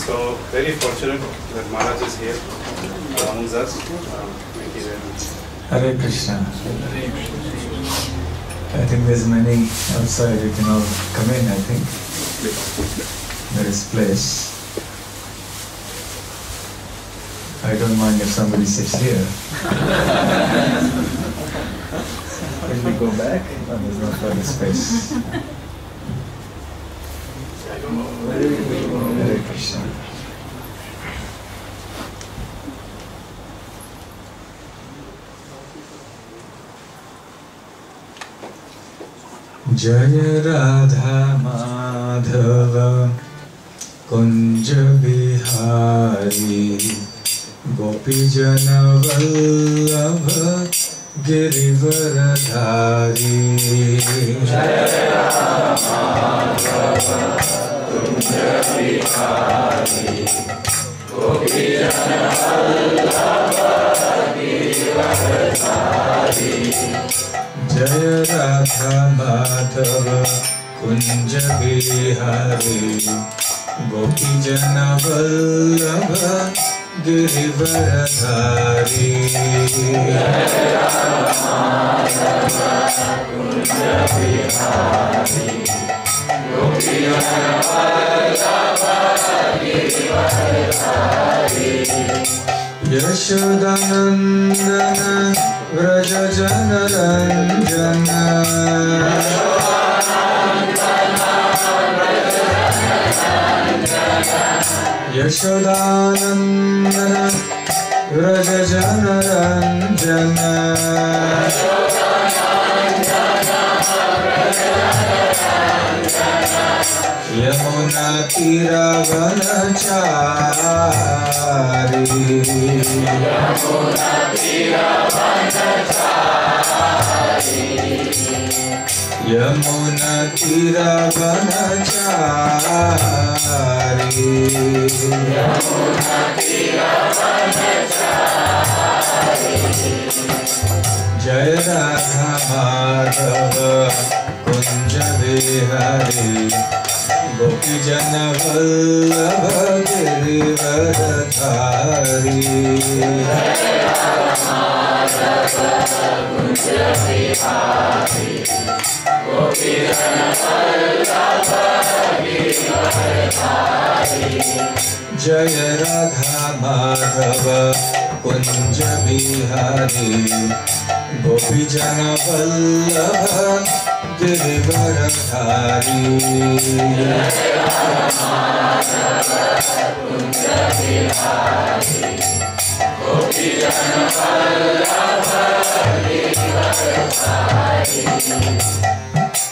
So very fortunate that Maharaj is here amongst us. Thank you very much. Hare Krishna. I think there's many outside. You can all come in, I think. There is place. I don't mind if somebody sits here. When we go back, there's no further space. Hare Krishna. Jaya Radha Madhava Kunja Bihari Gopi Jana Vallabha Girivaradhari Jaya Radha Madhava Kunja Bihari Gopi Jana Vallabha Girivaradhari Jaya Radha Madhava Kunja Bihari Gopi Jana Vallabha Girivaradhari Jaya Radha Madhava Kunja Bihari Gopi Jana Vallabha Girivaradhari Yashodanandana Vraja Jana Ranjana Yashodanandana Vraja Jana Ranjana Yamuna Tira Vanachari Yamuna Tira Vanachari Yamuna Tira Vanachari Yamuna Tira Vanachari Jaya Radha Madhava Kunja Bihari Gopi Jana Vallabha Girivaradhari Jaya Radha Madhava Kunja Bihari Gopi Jana Vallabha Girivaradhari Jaya Radha Madhava Kunja Bihari Gopi Jana Vallabha Girivaradhari Jaya Radha Madhava Kunja Bihari Gopi Jana Vallabha Girivaradhari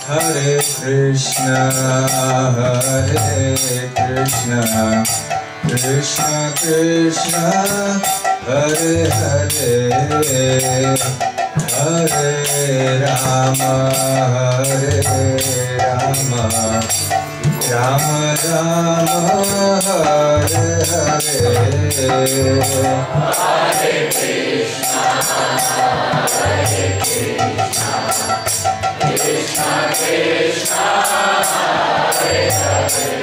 Hare Krishna Krishna Krishna Hare Hare Hare Rama Rama Rama Hare Hare Hare Krishna Krishna Krishna Hare Hare Hare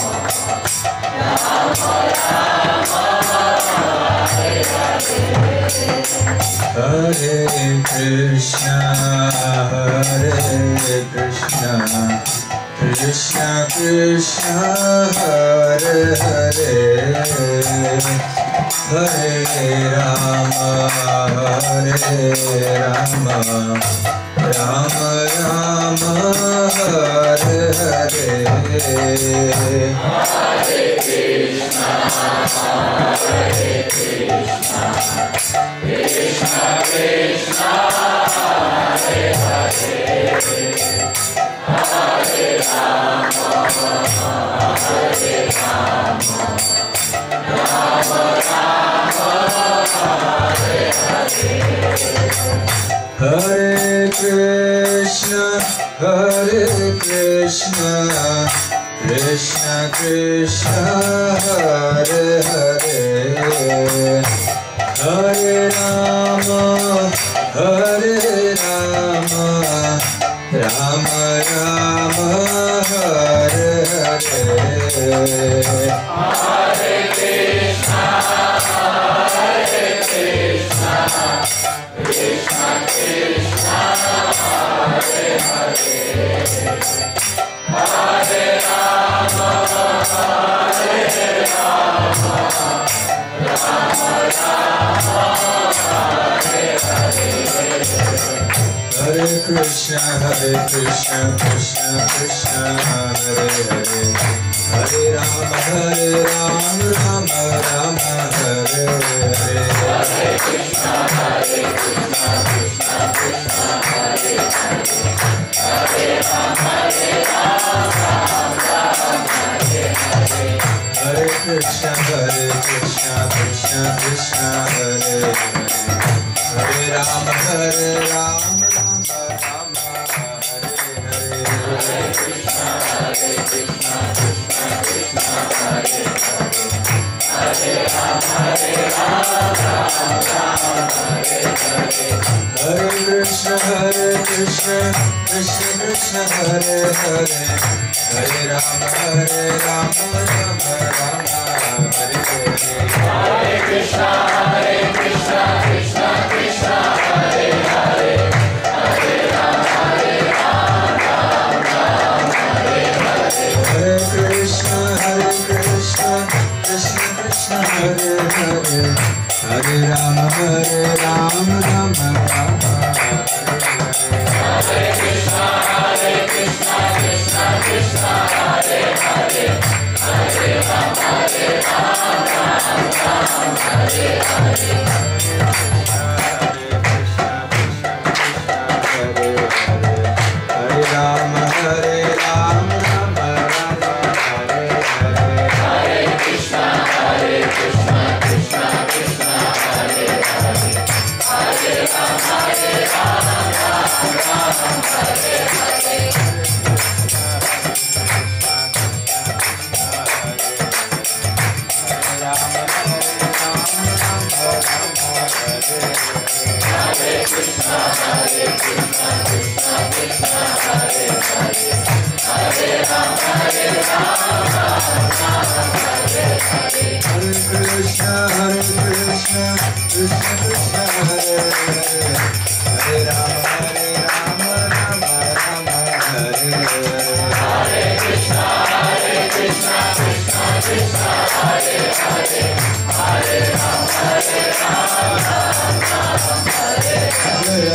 Rama Rama Rama Hare Krishna Krishna Krishna Hare Hare Hare Rama Rama Rama Hare Hare Hare Krishna Krishna Krishna Hare Hare Hare Rama Rama Rama Hare Hare Hare Krishna Krishna Krishna Hare Hare Hare Rama Rama Rama Hare Hare Hare Krishna Hare Krishna Krishna Krishna Hare Hare Hare Rama Hare Rama Rama Rama Hare Hare Hare Krishna Krishna Krishna Hare Hare Hare Rama Rama Rama Hare Hare Hare Krishna Krishna Krishna Hare Hare Hare Rama Rama Rama Hare Hare Hare Krishna Krishna Krishna Hare Hare Hare Rama Rama Rama Hare Hare Hare Krishna Krishna Krishna Hare Hare Hare Rama Rama Rama Hare Hare Hare Krishna Krishna Krishna Hare Hare Hare Rama Rama Rama Hare Hare Hare Krishna Krishna Krishna Hare Hare Hare Rama Rama Hare Hare Hare Krishna Krishna Krishna Hare Hare Hare Rama Rama Rama Hare Hare Hare Krishna Krishna Krishna Hare Hare Hare Rama Rama Hare Hare Hare Rama Rama Rama Hare Hare Hare Krishna Krishna Krishna Hare Hare Hare Rama Rama Hare Hare Hare Krishna Krishna Krishna Hare Hare Hare Rama Rama Hare Hare Hare Krishna Krishna Krishna Hare Hare Hare Rama Rama Rama Hare Hare Hare Krishna Krishna Krishna Hare Hare Hare Rama Rama Hare Hare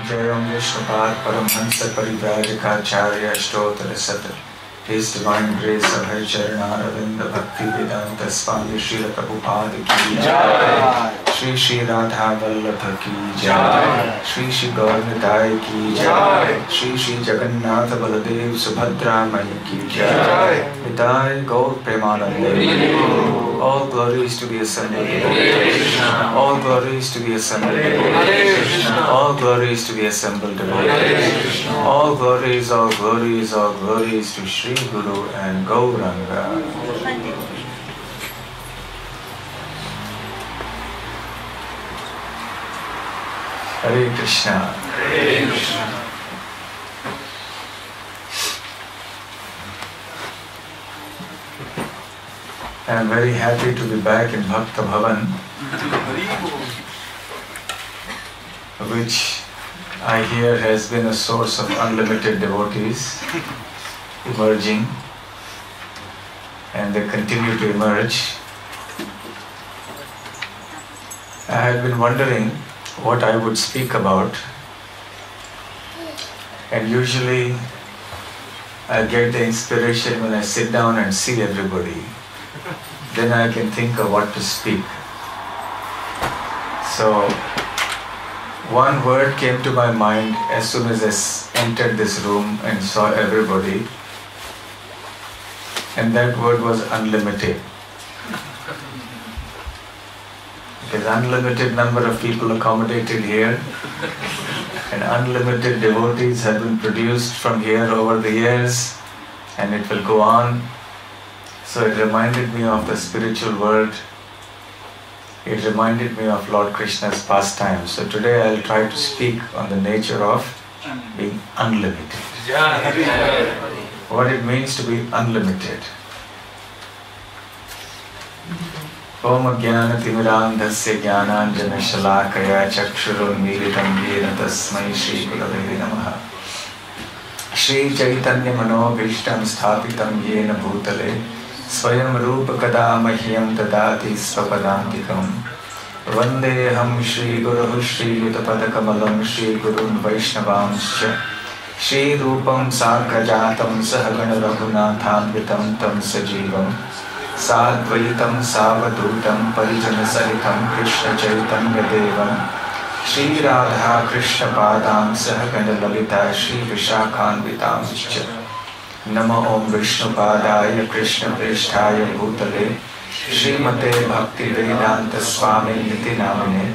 Jayam Vishnupada Paramhansa Parivrajakaacharya Ashtottara Satra. His Divine Grace of Hare Charanavinda Bhaktivedanta Swami Srila Prabhupada ki Jai, Shri Shri Radha Vallabha ki Jai, Shri Shri Gaurnitai ki Jai, Shri Shri Jagannath Baladev Subhadra Mai ki Jai, Vidai Gaur Premanande. All glories to be assembled. All glories to be assembled. All glories to be assembled. All glories, all glories, all glories to Shri Guru and Gauranga. Hare Krishna. Hare Krishna. I am very happy to be back in Bhakta Bhavan, which I hear has been a source of unlimited devotees emerging, and they continue to emerge. I had been wondering what I would speak about, and usually I get the inspiration when I sit down and see everybody. Then I can think of what to speak. So, one word came to my mind as soon as I entered this room and saw everybody, and that word was unlimited. Because unlimited number of people accommodated here, and unlimited devotees have been produced from here over the years, and it will go on. So it reminded me of the spiritual world. It reminded me of Lord Krishna's pastime. So today I'll try to speak on the nature of being unlimited. What it means to be unlimited. Om Jnana Timirandhasya Jnananjana Shalakaya Chakshurunmilitam Yena Tasmai Shri Gurave Namaha. Shri Chaitanya Manobhishtam Sthapitam Yena Bhutale Swayam Rupa Kada Mahyam Dadati Svapadantikam Vandeham Shri Guru Shri Yutapadakamalam Shri Gurun Vaishnavamscha Shri Rupam Sarkajatam Sahagana Raghunathanvitam Tam Sajivam Sadvaitam Savadutam Parijana Salitam Krishna Chaitanya Devam Shri Radha Krishna Padam Sahagana Lalita Shri Vishakhanvitamscha Namo Om Vishnu Padaya Krishna Prishthaya Bhutale Srimate Bhaktivedanta Swami Niti Namine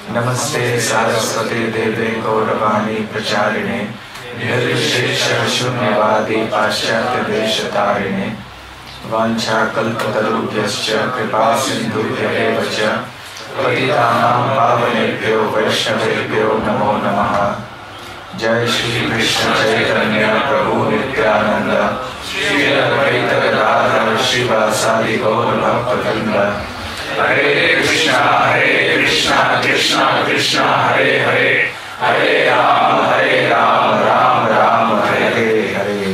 Namaste Saraswate Deve Gauravani Pracharine Nirvishesha Shunyavadi Paschatya Deshatarine Vancha Kalpatarubhyascha Kripa Sindhubhya Evacha Patitanam Pavanebhyo Vaishnavebhyo Namo Namaha Jai Shri Krishna Chaitanya Prabhu Nityananda Shri Advaita Gadadhar Srivasadi Gaur Bhaktivinoda Hare Krishna Krishna Krishna Hare Hare Hare Ram Ram Ram Hare Hare.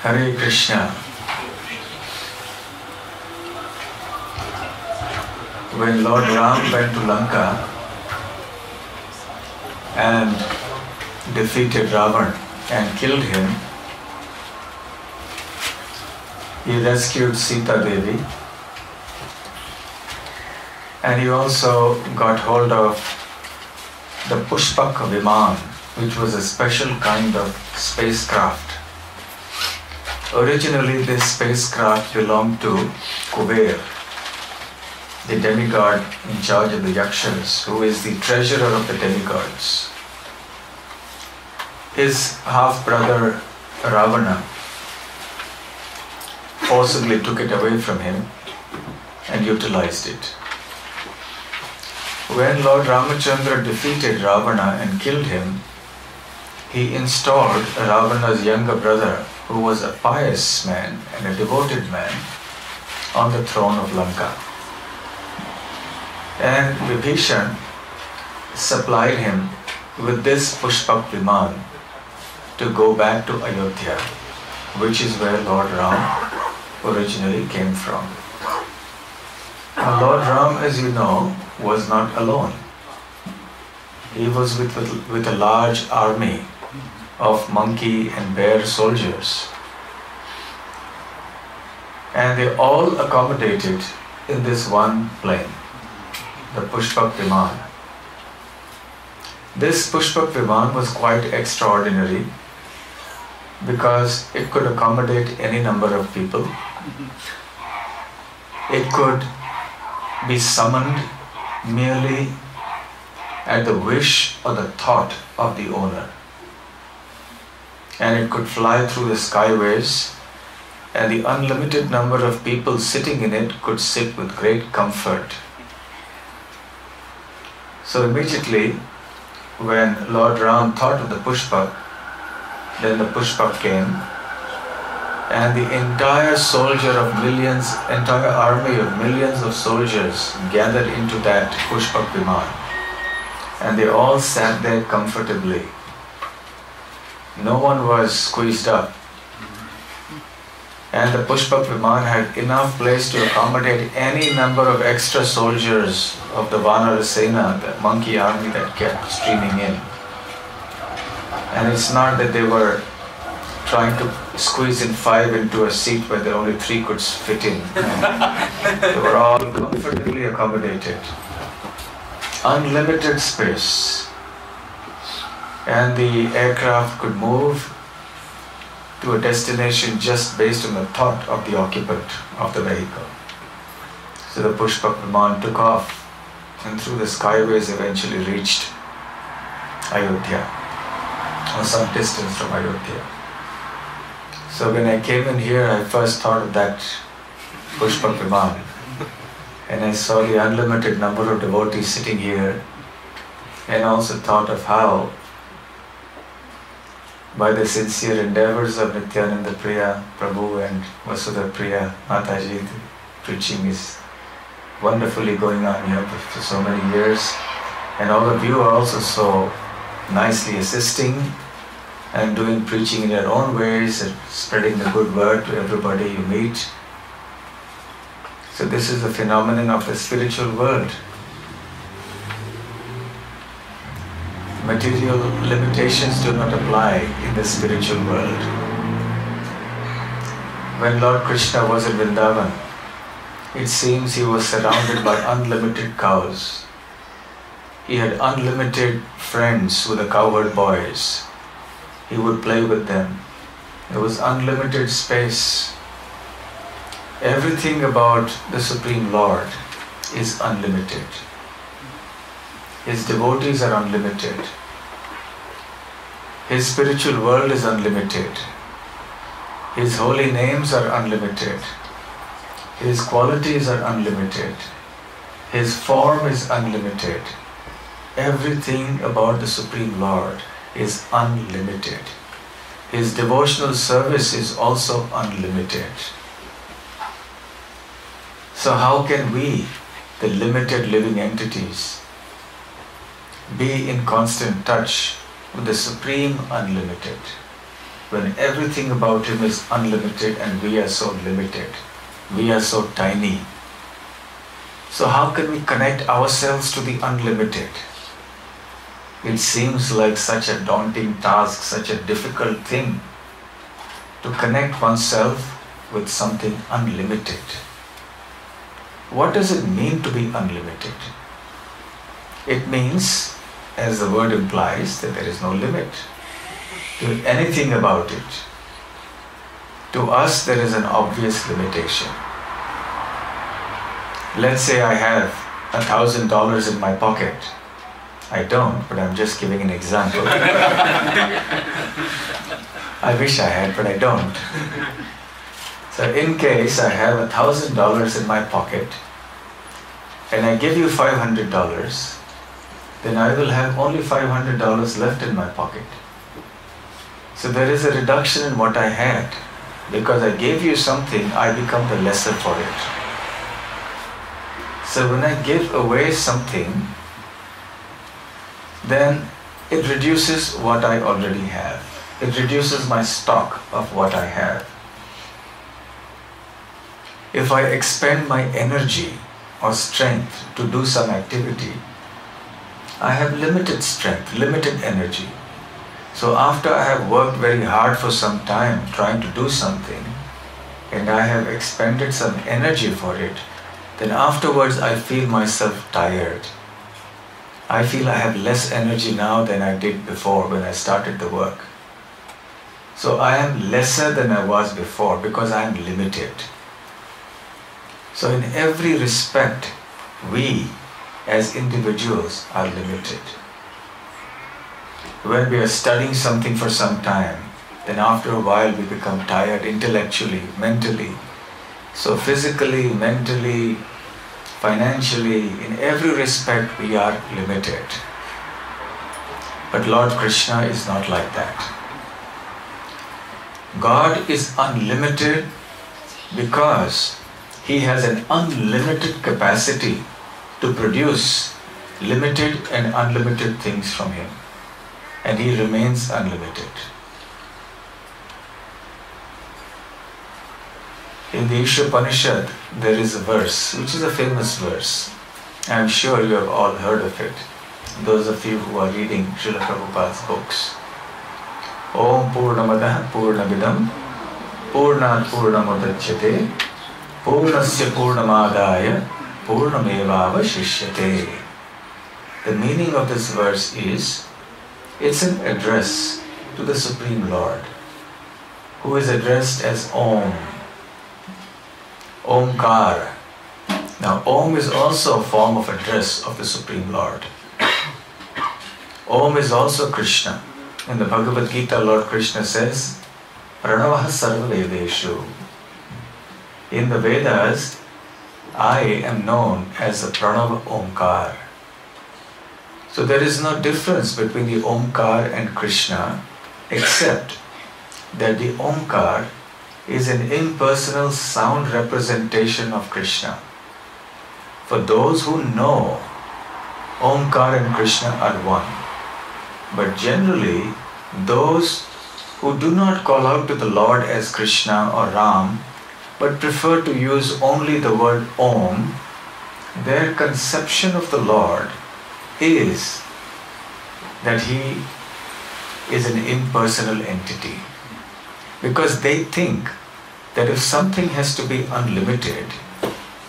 Hare Krishna. When Lord Ram went to Lanka and defeated Ravan and killed him, he rescued Sita Devi, and he also got hold of the Pushpak Viman, which was a special kind of spacecraft. Originally this spacecraft belonged to Kuber, the demigod in charge of the Yakshas, who is the treasurer of the demigods. His half-brother Ravana forcibly took it away from him and utilized it. When Lord Ramachandra defeated Ravana and killed him, he installed Ravana's younger brother, who was a pious man and a devoted man, on the throne of Lanka. And Vibhishan supplied him with this Pushpak Viman to go back to Ayodhya, which is where Lord Ram originally came from. Now Lord Ram, as you know, was not alone. He was with a large army of monkey and bear soldiers. And they all accommodated in this one plane, the Pushpak Viman. This Pushpak Viman was quite extraordinary because it could accommodate any number of people. It could be summoned merely at the wish or the thought of the owner. And it could fly through the skyways, and the unlimited number of people sitting in it could sit with great comfort. So immediately, when Lord Ram thought of the Pushpak, then the Pushpak came, and the entire entire army of millions of soldiers gathered into that Pushpak Viman, and they all sat there comfortably. No one was squeezed up. And the Pushpak Viman had enough place to accommodate any number of extra soldiers of the Vanara Sena, the monkey army that kept streaming in. And it's not that they were trying to squeeze in 5 into a seat where there only 3 could fit in. They were all comfortably accommodated. Unlimited space. And the aircraft could move to a destination just based on the thought of the occupant of the vehicle. So the Pushpak Viman took off and through the skyways eventually reached Ayodhya, or some distance from Ayodhya. So when I came in here, I first thought of that Pushpak Viman, and I saw the unlimited number of devotees sitting here, and also thought of how, by the sincere endeavors of Nityananda Priya Prabhu and Vasudha Priya Mataji, the preaching is wonderfully going on here for so many years, and all of you are also so nicely assisting and doing preaching in your own ways and spreading the good word to everybody you meet. So this is a phenomenon of the spiritual world. Material limitations do not apply in the spiritual world. When Lord Krishna was in Vrindavan, it seems he was surrounded by unlimited cows. He had unlimited friends with the cowherd boys. He would play with them. There was unlimited space. Everything about the Supreme Lord is unlimited. His devotees are unlimited. His spiritual world is unlimited. His holy names are unlimited. His qualities are unlimited. His form is unlimited. Everything about the Supreme Lord is unlimited. His devotional service is also unlimited. So how can we, the limited living entities, be in constant touch with the Supreme Unlimited when everything about Him is unlimited and we are so limited? We are so tiny. So how can we connect ourselves to the unlimited? It seems like such a daunting task, such a difficult thing to connect oneself with something unlimited. What does it mean to be unlimited? It means, as the word implies, that there is no limit to anything about it. To us, there is an obvious limitation. Let's say I have $1,000 in my pocket. I don't, but I'm just giving an example. I wish I had, but I don't. So in case I have $1,000 in my pocket and I give you $500, then I will have only $500 left in my pocket. So there is a reduction in what I had. Because I gave you something, I become the lesser for it. So when I give away something, then it reduces what I already have. It reduces my stock of what I have. If I expend my energy or strength to do some activity, I have limited strength, limited energy. So after I have worked very hard for some time trying to do something, and I have expended some energy for it, then afterwards I feel myself tired. I feel I have less energy now than I did before when I started the work. So I am lesser than I was before because I am limited. So in every respect, we as individuals are limited. When we are studying something for some time, then after a while we become tired intellectually, mentally. So physically, mentally, financially, in every respect we are limited. But Lord Krishna is not like that. God is unlimited because He has an unlimited capacity to produce limited and unlimited things from Him. And He remains unlimited. In the Ishopanishad, there is a verse, which is a famous verse. I am sure you have all heard of it, those of you who are reading Srila Prabhupada's books. Om Purnamadaha Purnamidam Purnat Purnamudachyate Purnasya Purnamadaya Purnamevavashishyate. The meaning of this verse is, it's an address to the Supreme Lord, who is addressed as Om, Omkar. Now, Om is also a form of address of the Supreme Lord. Om is also Krishna. In the Bhagavad Gita, Lord Krishna says, Pranavaha sarva vedeshu. In the Vedas, I am known as the Pranava Omkar. So there is no difference between the Omkar and Krishna, except that the Omkar is an impersonal sound representation of Krishna. For those who know, Omkar and Krishna are one. But generally, those who do not call out to the Lord as Krishna or Ram, but prefer to use only the word Om, their conception of the Lord is that He is an impersonal entity. Because they think that if something has to be unlimited,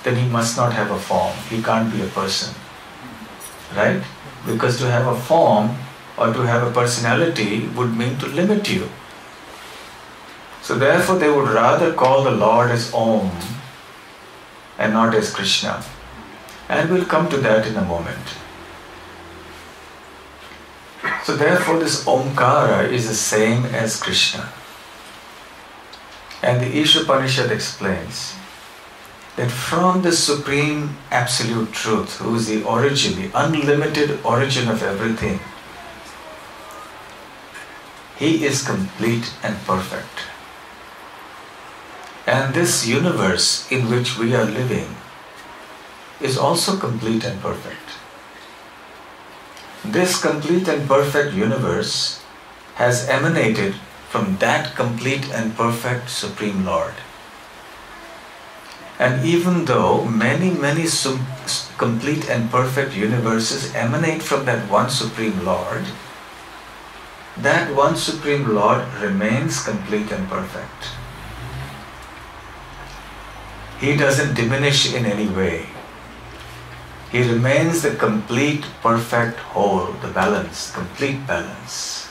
then He must not have a form. He can't be a person. Right? Because to have a form or to have a personality would mean to limit you. So therefore they would rather call the Lord as Om and not as Krishna. And we'll come to that in a moment. So therefore this Omkara is the same as Krishna. And the Ishopanishad explains that from the Supreme Absolute Truth, who is the origin, the unlimited origin of everything, He is complete and perfect. And this universe in which we are living is also complete and perfect. This complete and perfect universe has emanated from that complete and perfect Supreme Lord. And even though many complete and perfect universes emanate from that one Supreme Lord, that one Supreme Lord remains complete and perfect. He doesn't diminish in any way. He remains the complete, perfect whole, the balance, complete balance.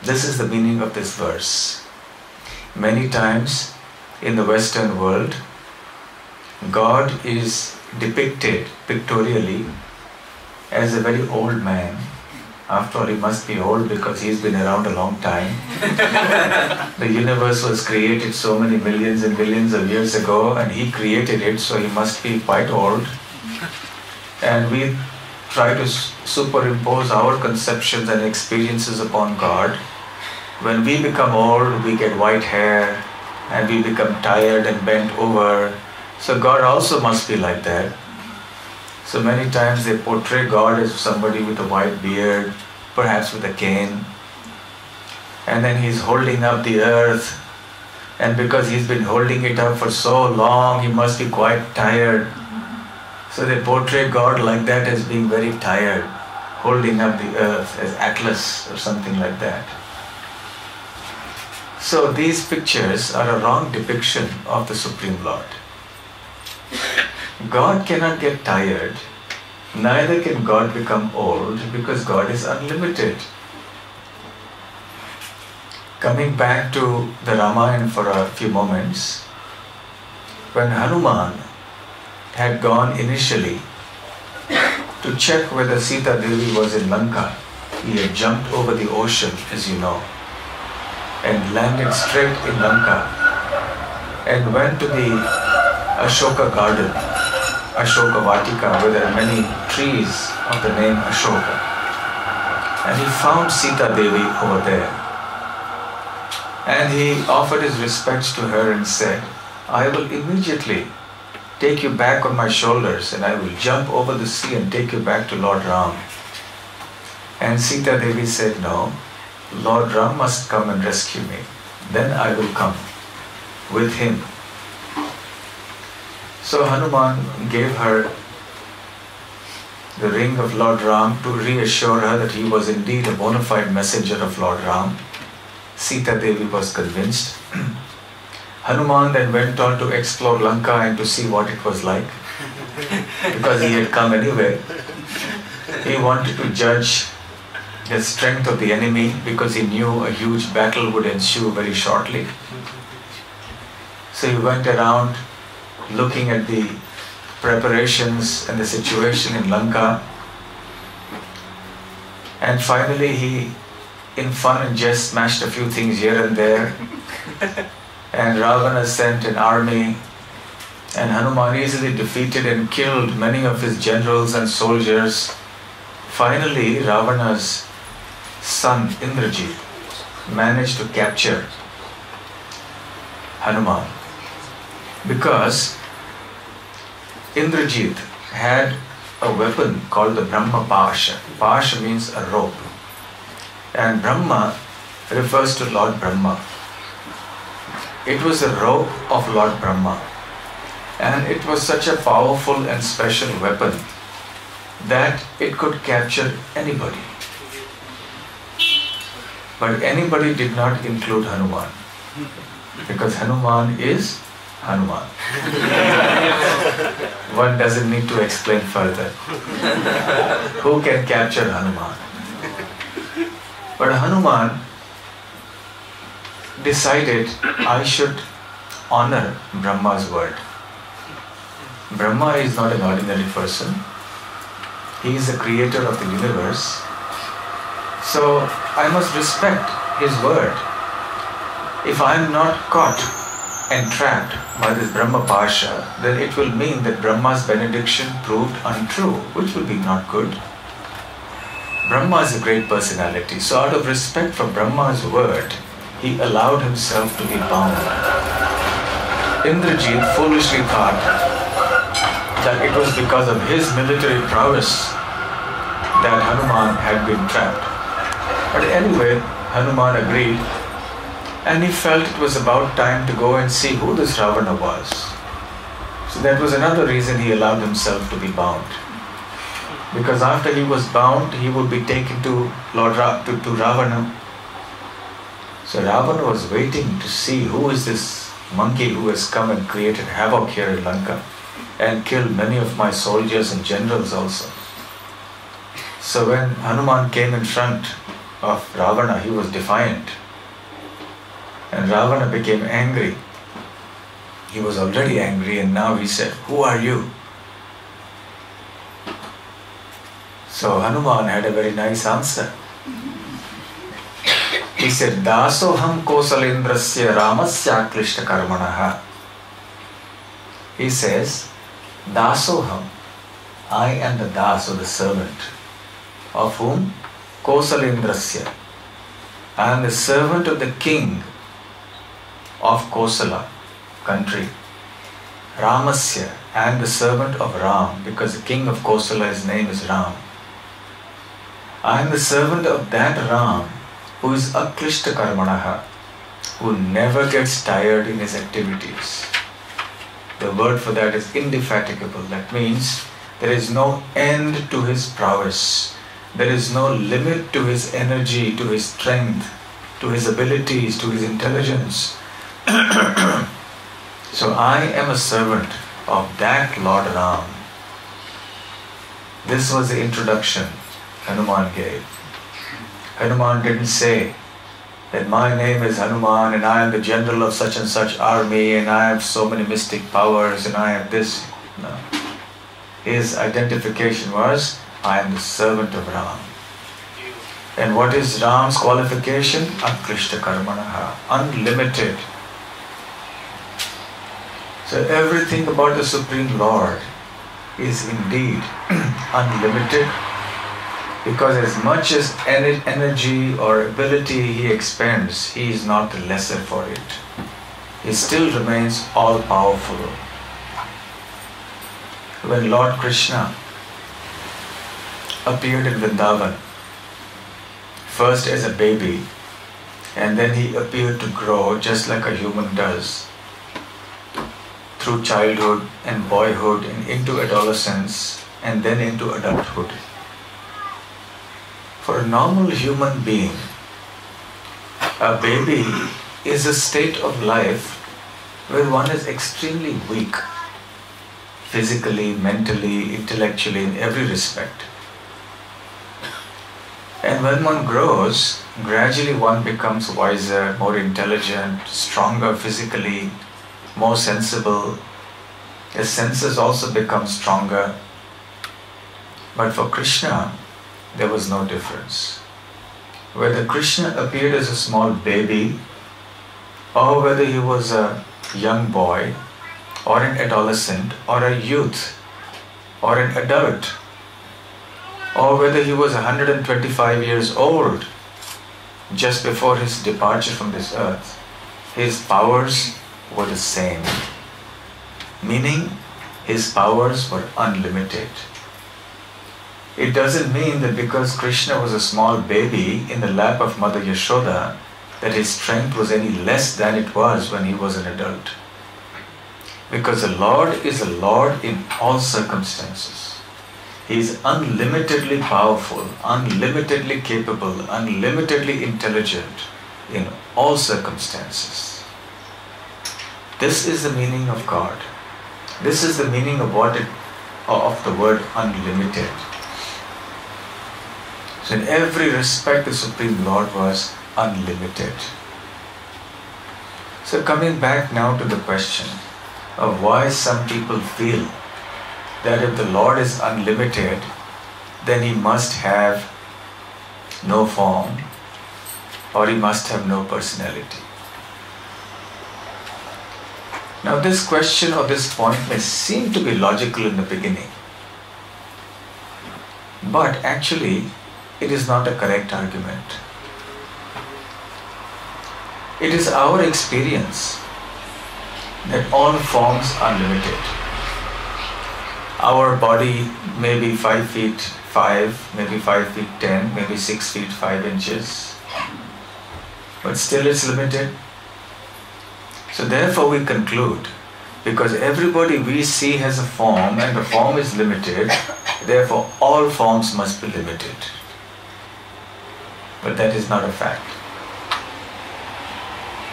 This is the meaning of this verse. Many times in the Western world, God is depicted pictorially as a very old man. After all, he must be old because he's been around a long time. The universe was created so many millions and billions of years ago, and he created it, so he must be quite old. And we try to superimpose our conceptions and experiences upon God. When we become old, we get white hair, and we become tired and bent over. So God also must be like that. So many times they portray God as somebody with a white beard, perhaps with a cane. And then He's holding up the earth. And because He's been holding it up for so long, He must be quite tired. So they portray God like that as being very tired, holding up the earth as Atlas or something like that. So these pictures are a wrong depiction of the Supreme Lord. God cannot get tired, neither can God become old, because God is unlimited. Coming back to the Ramayana for a few moments, when Hanuman had gone initially to check whether Sita Devi was in Lanka, he had jumped over the ocean, as you know, and landed straight in Lanka and went to the Ashoka garden, Ashoka Vatika, where there are many trees of the name Ashoka. And he found Sita Devi over there. And he offered his respects to her and said, I will immediately take you back on my shoulders and I will jump over the sea and take you back to Lord Ram. And Sita Devi said, no, Lord Ram must come and rescue me. Then I will come with him. So Hanuman gave her the ring of Lord Ram to reassure her that he was indeed a bona fide messenger of Lord Ram. Sita Devi was convinced. Hanuman then went on to explore Lanka and to see what it was like, because he had come anyway. He wanted to judge the strength of the enemy because he knew a huge battle would ensue very shortly. So he went around looking at the preparations and the situation in Lanka. And finally he, in fun and jest, smashed a few things here and there. And Ravana sent an army, and Hanuman easily defeated and killed many of his generals and soldiers. Finally, Ravana's son Indrajit managed to capture Hanuman, because Indrajit had a weapon called the Brahma Pasha. Pasha means a rope, and Brahma refers to Lord Brahma. It was the rope of Lord Brahma, and it was such a powerful and special weapon that it could capture anybody. But anybody did not include Hanuman, because Hanuman is Hanuman. One doesn't need to explain further. Who can capture Hanuman? But Hanuman decided, I should honor Brahma's word. Brahma is not an ordinary person. He is the creator of the universe. So I must respect his word. If I am not caught and trapped by this Brahma Pasha, then it will mean that Brahma's benediction proved untrue, which will be not good. Brahma is a great personality, so out of respect for Brahma's word, he allowed himself to be bound. Indrajit foolishly thought that it was because of his military prowess that Hanuman had been trapped. But anyway, Hanuman agreed, and he felt it was about time to go and see who this Ravana was. So that was another reason he allowed himself to be bound. Because after he was bound, he would be taken to Ravana. So Ravana was waiting to see who is this monkey who has come and created havoc here in Lanka and killed many of my soldiers and generals also. So when Hanuman came in front of Ravana, he was defiant. And Ravana became angry. He was already angry, and now he said, "Who are you?" So Hanuman had a very nice answer. He said, "Dasoham Kosalendrasya Ramasya Klishta Karmanaha." He says, "Dasoham, I am the das, or the servant, of whom? Kosalendrasya. I am the servant of the king of Kosala country. Ramasya, I am the servant of Ram, because the king of Kosala, his name is Ram. I am the servant of that Ram who is aklishta karmanaha, who never gets tired in his activities." The word for that is indefatigable. That means there is no end to his prowess. There is no limit to his energy, to his strength, to his abilities, to his intelligence. So I am a servant of that Lord Ram. This was the introduction Hanuman gave. Hanuman didn't say that my name is Hanuman and I am the general of such and such army and I have so many mystic powers and I have this. No. His identification was, I am the servant of Ram. And what is Ram's qualification? Aklishta karmanaha, unlimited. So everything about the Supreme Lord is indeed unlimited, because as much as energy or ability he expends, he is not the lesser for it. He still remains all-powerful. When Lord Krishna appeared in Vrindavan, first as a baby, and then he appeared to grow just like a human does, through childhood and boyhood and into adolescence and then into adulthood. For a normal human being, A baby is a state of life where one is extremely weak, physically, mentally, intellectually, in every respect. And when one grows, gradually one becomes wiser, more intelligent, stronger physically, more sensible. His senses also become stronger. But for Krishna, there was no difference. Whether Krishna appeared as a small baby, or whether he was a young boy, or an adolescent, or a youth, or an adult, or whether he was 125 years old, just before his departure from this earth, his powers were the same. Meaning, his powers were unlimited. It doesn't mean that because Krishna was a small baby in the lap of Mother Yashoda, that his strength was any less than it was when he was an adult. Because the Lord is a Lord in all circumstances. He is unlimitedly powerful, unlimitedly capable, unlimitedly intelligent in all circumstances. This is the meaning of God. This is the meaning of the word unlimited. So in every respect, the Supreme Lord was unlimited. So coming back now to the question of why some people feel that if the Lord is unlimited, then He must have no form or He must have no personality. Now this question or this point may seem to be logical in the beginning, but actually it is not a correct argument. It is our experience that all forms are limited. Our body may be 5 feet 5, maybe 5 feet 10, maybe 6 feet 5 inches, but still it's limited. So therefore we conclude, because everybody we see has a form and the form is limited, therefore all forms must be limited. But that is not a fact.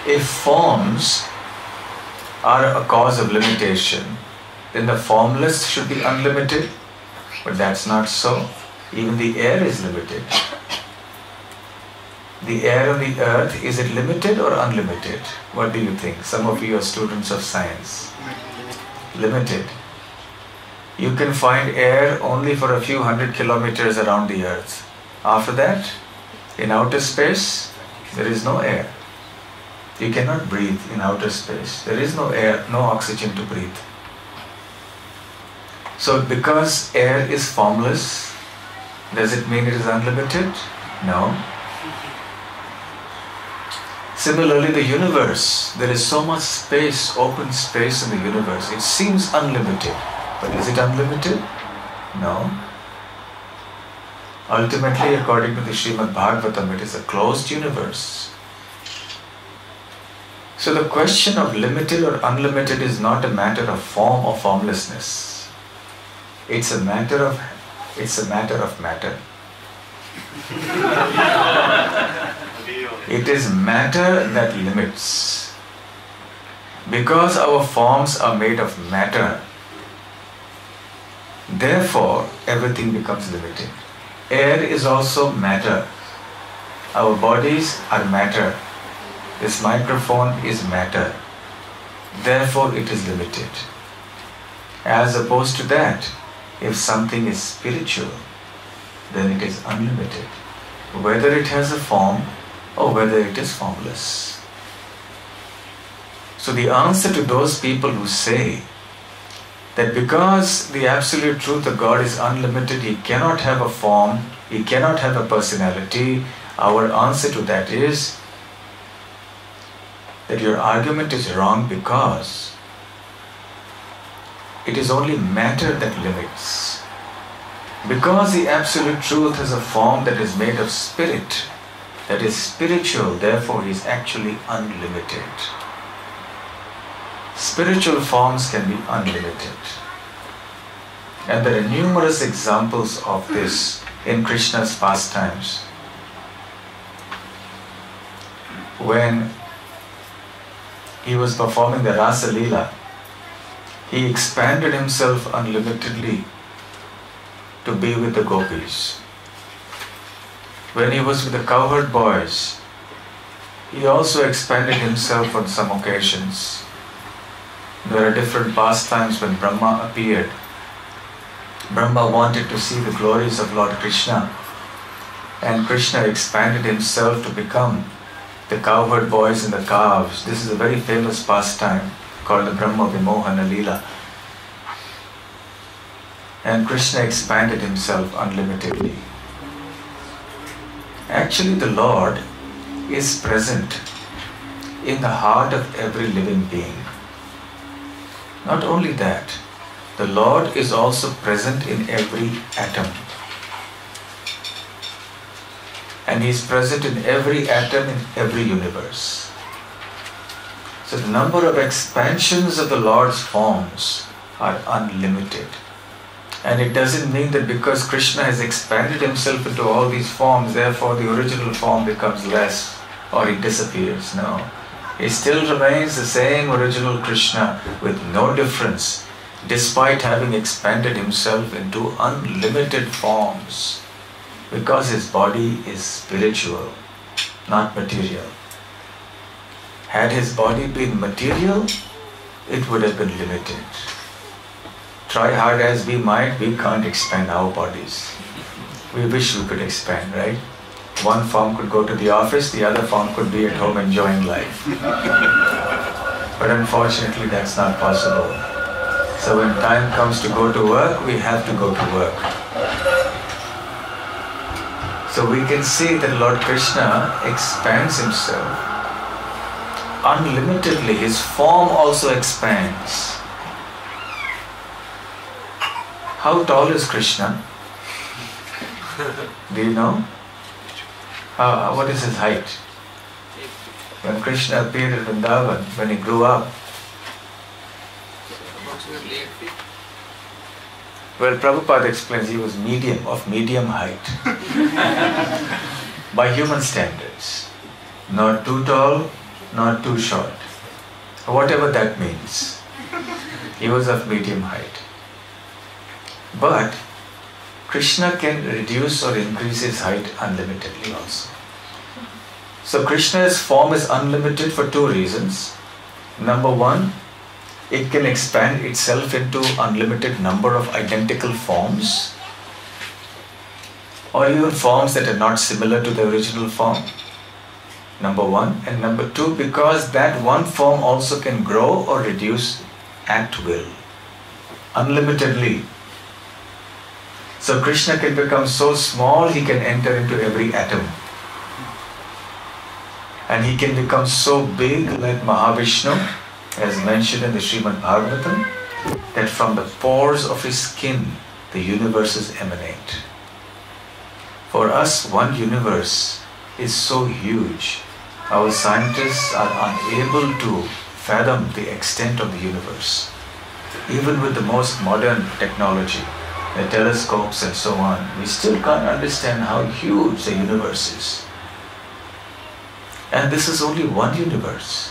If forms are a cause of limitation, then the formless should be unlimited, but that's not so. Even the air is limited. The air on the earth, is it limited or unlimited? What do you think? Some of you are students of science. Limited. You can find air only for a few hundred kilometers around the earth. After that, in outer space, there is no air. You cannot breathe in outer space. There is no air, no oxygen to breathe. So because air is formless, does it mean it is unlimited? No. Similarly, the universe, there is so much space, open space in the universe. It seems unlimited, but is it unlimited? No. Ultimately, according to the Srimad Bhagavatam, it is a closed universe. So the question of limited or unlimited is not a matter of form or formlessness. It's a matter of matter. It is matter that limits. Because our forms are made of matter, therefore everything becomes limited. Air is also matter. Our bodies are matter. This microphone is matter. Therefore it is limited. As opposed to that, if something is spiritual, then it is unlimited, whether it has a form or whether it is formless. So the answer to those people who say that because the absolute truth of God is unlimited, He cannot have a form, He cannot have a personality, our answer to that is that your argument is wrong, because it is only matter that limits. Because the absolute truth has a form that is made of spirit, that is spiritual, therefore He is actually unlimited. Spiritual forms can be unlimited. And there are numerous examples of this in Krishna's pastimes. when he was performing the Rasa Leela, he expanded himself unlimitedly to be with the gopis. When he was with the cowherd boys, he also expanded himself on some occasions. There are different pastimes when Brahma appeared. Brahma wanted to see the glories of Lord Krishna, and Krishna expanded himself to become the cowherd boys and the calves. This is a very famous pastime called the Brahma Vimohana Leela. And Krishna expanded himself unlimitedly. Actually, the Lord is present in the heart of every living being. Not only that, the Lord is also present in every atom. And He is present in every atom in every universe. So the number of expansions of the Lord's forms are unlimited. And it doesn't mean that because Krishna has expanded himself into all these forms, therefore the original form becomes less or he disappears. No. He still remains the same original Krishna with no difference, despite having expanded himself into unlimited forms, because his body is spiritual, not material. Had his body been material, it would have been limited. Try hard as we might, we can't expand our bodies. We wish we could expand, right? One form could go to the office, the other form could be at home enjoying life. But unfortunately, that's not possible. So when time comes to go to work, we have to go to work. So we can see that Lord Krishna expands himself unlimitedly. His form also expands. How tall is Krishna? Do you know? What is his height? When Krishna appeared in Vrindavan, when he grew up? Approximately 8 feet. Well, Prabhupada explains he was of medium height. By human standards. Not too tall, not too short. Whatever that means. He was of medium height. But Krishna can reduce or increase his height unlimitedly also. So Krishna's form is unlimited for two reasons. Number one, it can expand itself into unlimited number of identical forms, or even forms that are not similar to the original form. Number one. And number two, because that one form also can grow or reduce at will, unlimitedly. So Krishna can become so small, he can enter into every atom. And he can become so big like Mahavishnu, as mentioned in the Srimad Bhagavatam, that from the pores of his skin, the universes emanate. For us, one universe is so huge, our scientists are unable to fathom the extent of the universe. Even with the most modern technology, the telescopes and so on, we still can't understand how huge the universe is. And this is only one universe.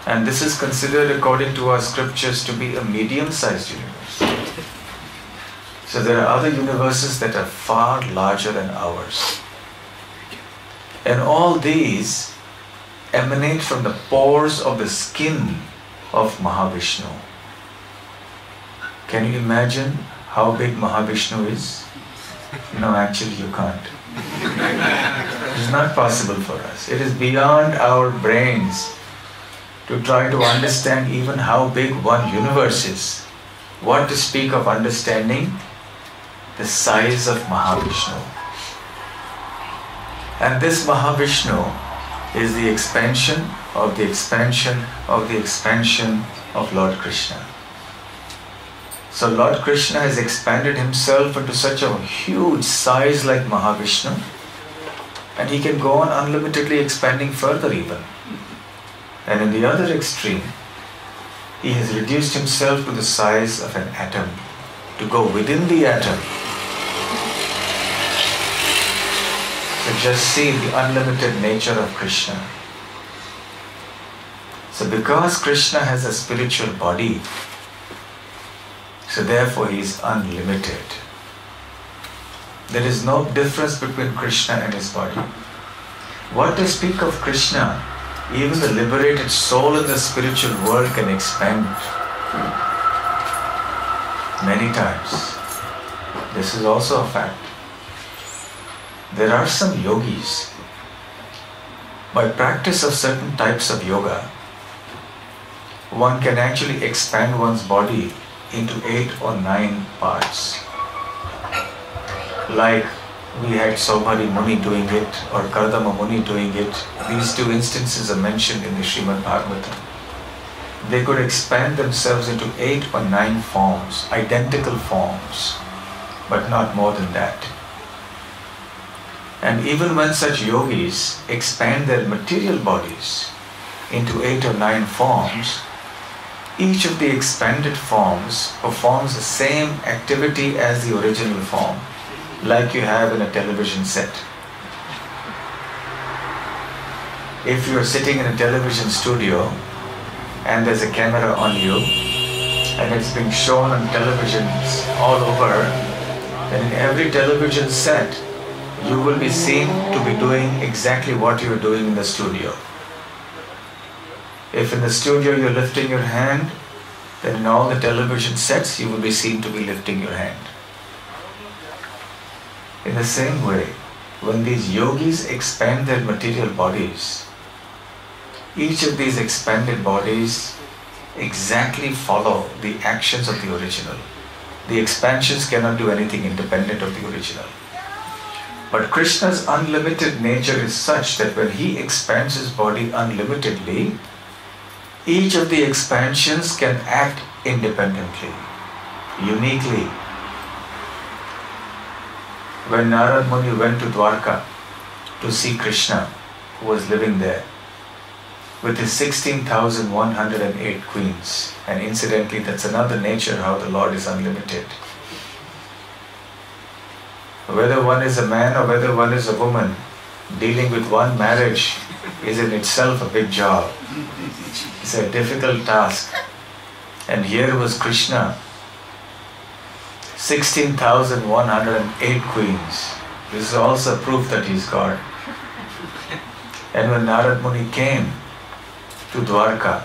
And this is considered, according to our scriptures, to be a medium-sized universe. So there are other universes that are far larger than ours. And all these emanate from the pores of the skin of Mahavishnu. Can you imagine how big Mahavishnu is? No, actually you can't. It is not possible for us. It is beyond our brains to try to understand even how big one universe is. What to speak of understanding the size of Mahavishnu. And this Mahavishnu is the expansion of the expansion of the expansion of Lord Krishna. So Lord Krishna has expanded himself into such a huge size like Mahavishnu, and he can go on unlimitedly expanding further even. And in the other extreme, he has reduced himself to the size of an atom, to go within the atom. So just see the unlimited nature of Krishna. So because Krishna has a spiritual body, so therefore he is unlimited. There is no difference between Krishna and his body. What to speak of Krishna? Even the liberated soul in the spiritual world can expand many times. This is also a fact. There are some yogis, by practice of certain types of yoga, one can actually expand one's body into 8 or 9 parts. Like we had Saubhari Muni doing it or Kardama Muni doing it. These 2 instances are mentioned in the Srimad Bhagavatam. They could expand themselves into 8 or 9 forms, identical forms, but not more than that. And even when such yogis expand their material bodies into 8 or 9 forms, each of the expanded forms performs the same activity as the original form, like you have in a television set. If you are sitting in a television studio and there's a camera on you and it's being shown on televisions all over, then in every television set you will be seen to be doing exactly what you are doing in the studio. If in the studio you're lifting your hand, then in all the television sets you will be seen to be lifting your hand. In the same way, when these yogis expand their material bodies, each of these expanded bodies exactly follow the actions of the original. The expansions cannot do anything independent of the original. But Krishna's unlimited nature is such that when he expands his body unlimitedly, each of the expansions can act independently, uniquely. When Narad Muni went to Dwarka to see Krishna, who was living there, with his 16,108 queens, and incidentally that's another nature how the Lord is unlimited. Whether one is a man or whether one is a woman, dealing with one marriage is in itself a big job. It's a difficult task. And here was Krishna, 16,108 queens. This is also proof that he is God. And when Narad Muni came to Dwarka,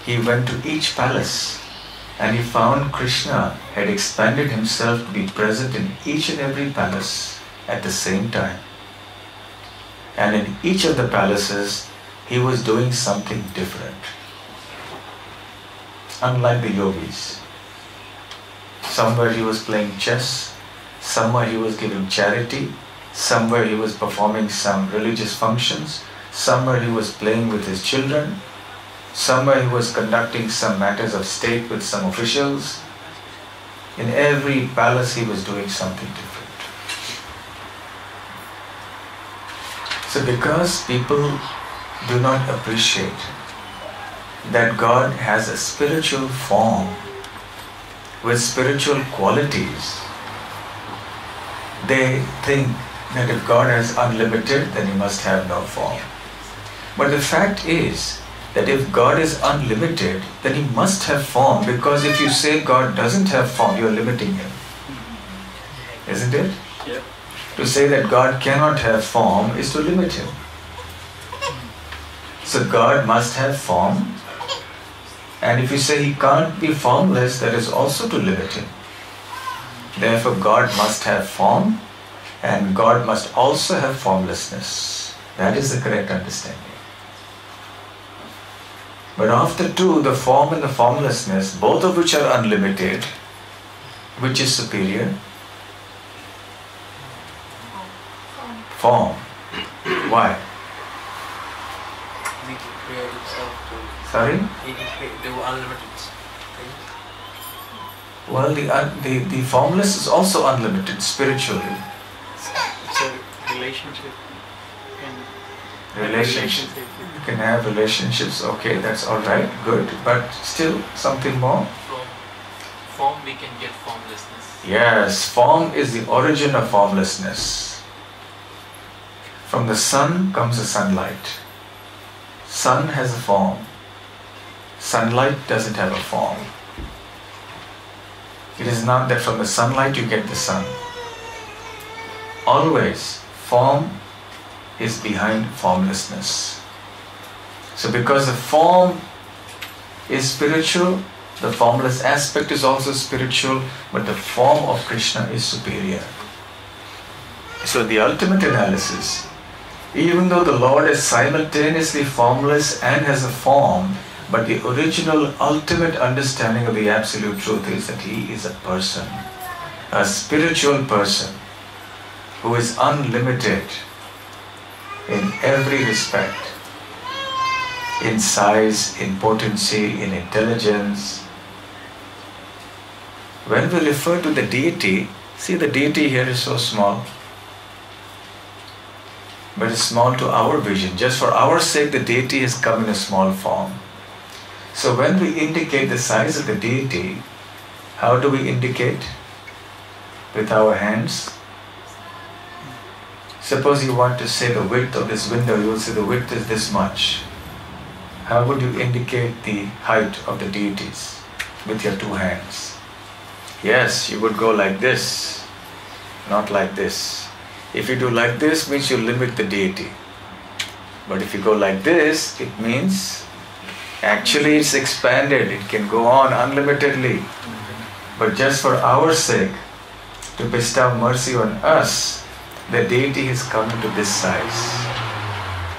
he went to each palace and he found Krishna had expanded himself to be present in each and every palace at the same time. And in each of the palaces, he was doing something different. Unlike the yogis. Somewhere he was playing chess, somewhere he was giving charity, somewhere he was performing some religious functions, somewhere he was playing with his children, somewhere he was conducting some matters of state with some officials. In every palace he was doing something different. So because people do not appreciate that God has a spiritual form with spiritual qualities, they think that if God is unlimited, then he must have no form. But the fact is that if God is unlimited, then he must have form, because if you say God doesn't have form, you are limiting him. Isn't it? Yeah. To say that God cannot have form is to limit him. So God must have form, and if you say he can't be formless, that is also to limit him. Therefore God must have form, and God must also have formlessness. That is the correct understanding. But of the two, the form and the formlessness, both of which are unlimited, which is superior? Form. Why? Sorry? They were unlimited. Well, the formless is also unlimited spiritually. It's a relationship. Relationship. You can have relationships, okay, that's alright, good, but still something more? From form we can get formlessness. Yes, form is the origin of formlessness. From the sun comes the sunlight. Sun has a form. sunlight doesn't have a form. It is not that from the sunlight you get the sun. Always, form is behind formlessness. So because the form is spiritual, the formless aspect is also spiritual, but the form of Krishna is superior. So the ultimate analysis, even though the Lord is simultaneously formless and has a form, but the original ultimate understanding of the absolute truth is that He is a person, a spiritual person who is unlimited in every respect, in size, in potency, in intelligence. When we refer to the deity, see, the deity here is so small, but it's small to our vision. Just for our sake, the deity has come in a small form. So when we indicate the size of the deity, how do we indicate? With our hands. Suppose you want to say the width of this window, you will say the width is this much. How would you indicate the height of the deities? With your two hands. Yes, you would go like this, not like this. If you do like this, means you limit the deity. But if you go like this, it means actually it's expanded. It can go on unlimitedly. But just for our sake, to bestow mercy on us, the deity has come into this size.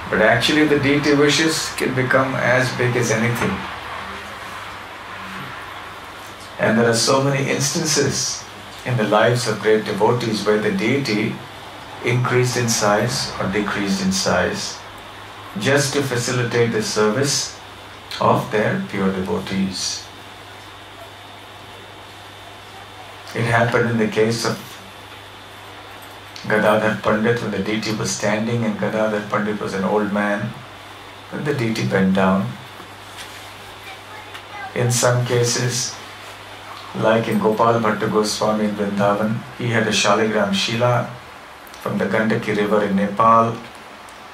But actually if the deity wishes, can become as big as anything. And there are so many instances in the lives of great devotees where the deity increased in size or decreased in size just to facilitate the service of their pure devotees. It happened in the case of Gadadhar Pandit when the deity was standing, and Gadadhar Pandit was an old man, and the deity bent down. In some cases, like in Gopal Bhatta Goswami in Vrindavan, he had a Shaligram Shila from the Gandaki river in Nepal.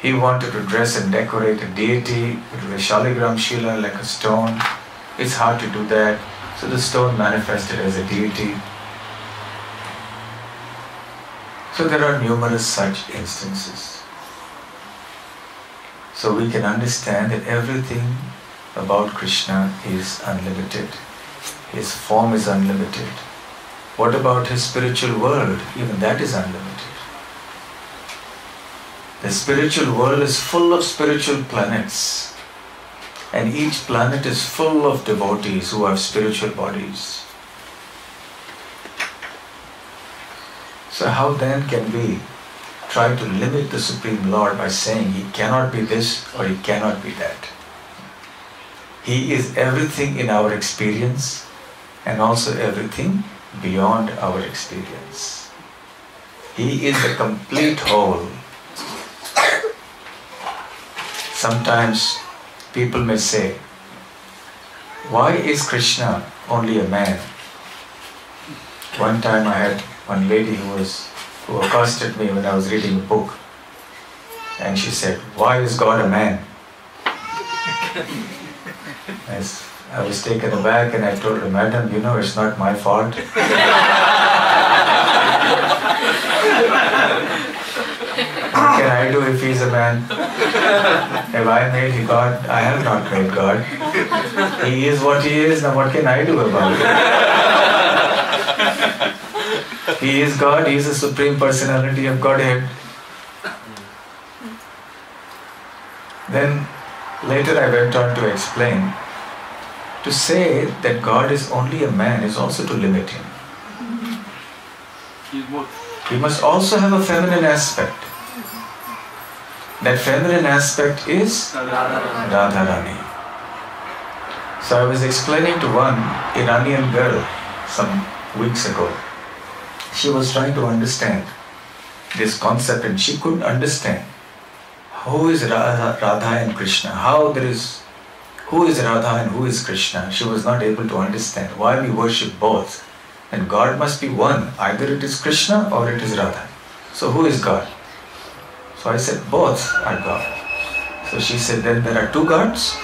He wanted to dress and decorate a deity with a Shaligram Shila like a stone. It's hard to do that, so the stone manifested as a deity. So there are numerous such instances. So we can understand that everything about Krishna is unlimited. His form is unlimited. What about His spiritual world? Even that is unlimited. The spiritual world is full of spiritual planets, and each planet is full of devotees who have spiritual bodies. So how then can we try to limit the Supreme Lord by saying He cannot be this or He cannot be that? He is everything in our experience and also everything beyond our experience. He is the complete whole. Sometimes people may say, why is Krishna only a man? One time I had one lady who accosted me when I was reading a book, and she said, why is God a man? I was taken aback and I told her, Madam, you know it's not my fault. What can I do if He's a man? Have I made God? I have not made God. He is what He is, now what can I do about it? He is God, He is the Supreme Personality of Godhead. Then later I went on to explain, to say that God is only a man is also to limit Him. He must also have a feminine aspect. That feminine aspect is Radharani. So I was explaining to one Iranian girl some weeks ago. She was trying to understand this concept and she couldn't understand who is Radha and Krishna, who is Radha and who is Krishna. She was not able to understand why we worship both. And God must be one, either it is Krishna or it is Radha. So who is God? So I said both are God. So she said, then there are two gods?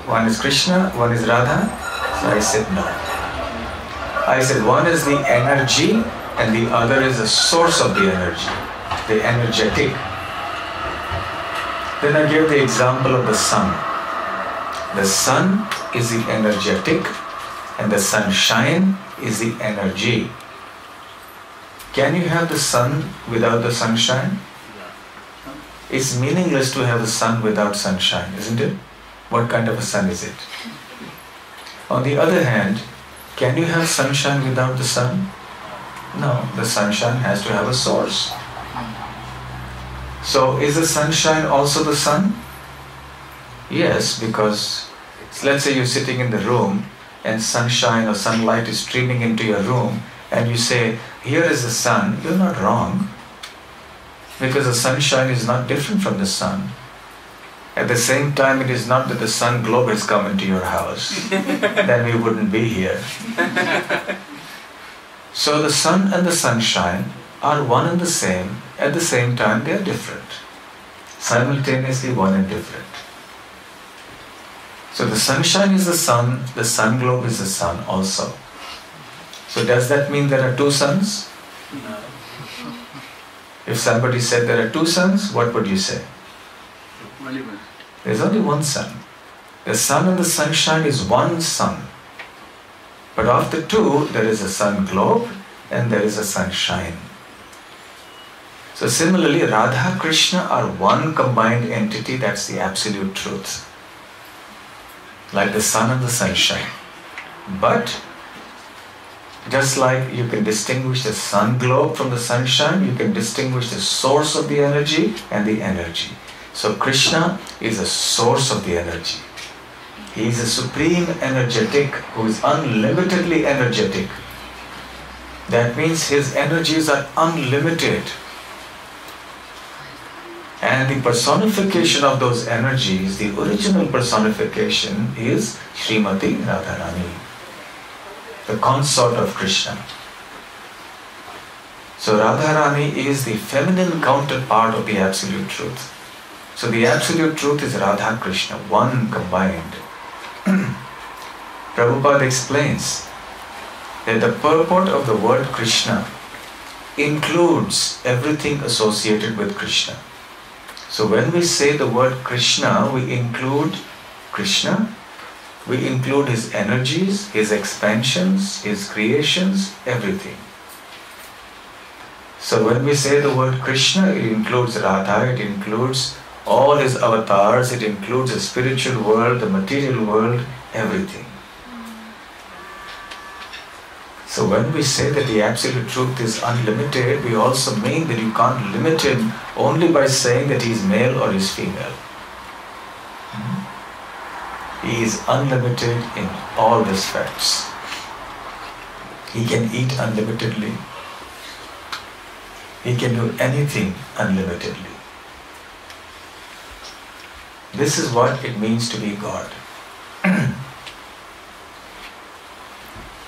One is Krishna, one is Radha. So I said no. I said one is the energy and the other is the source of the energy, the energetic. Then I gave the example of the sun. The sun is the energetic and the sunshine is the energy. Can you have the sun without the sunshine? It's meaningless to have a sun without sunshine, isn't it? What kind of a sun is it? On the other hand, can you have sunshine without the sun? No, the sunshine has to have a source. So is the sunshine also the sun? Yes, because let's say you're sitting in the room and sunshine or sunlight is streaming into your room and you say, here is the sun. You're not wrong, because the sunshine is not different from the sun. At the same time, it is not that the sun globe has come into your house, then we wouldn't be here. So the sun and the sunshine are one and the same. At the same time, they are different. Simultaneously one and different. So the sunshine is the sun globe is the sun also. So does that mean there are two suns? No. If somebody said there are two suns, what would you say? Only one. There's only one sun. The sun and the sunshine is one sun. But of the two, there is a sun globe and there is a sunshine. So similarly, Radha, Krishna are one combined entity, that's the absolute truth. Like the sun and the sunshine. But just like you can distinguish the sun globe from the sunshine, you can distinguish the source of the energy and the energy. So Krishna is the source of the energy. He is a supreme energetic who is unlimitedly energetic. That means his energies are unlimited. And the personification of those energies, the original personification is Srimati Radharani, the consort of Krishna. So Radharani is the feminine counterpart of the Absolute Truth. So the Absolute Truth is Radha Krishna, one combined. Prabhupada explains that the purport of the word Krishna includes everything associated with Krishna. So when we say the word Krishna, we include Krishna, we include his energies, his expansions, his creations, everything. So when we say the word Krishna, it includes Radha, it includes all his avatars, it includes the spiritual world, the material world, everything. So when we say that the Absolute Truth is unlimited, we also mean that you can't limit him only by saying that he is male or he is female. He is unlimited in all respects. He can eat unlimitedly. He can do anything unlimitedly. This is what it means to be God.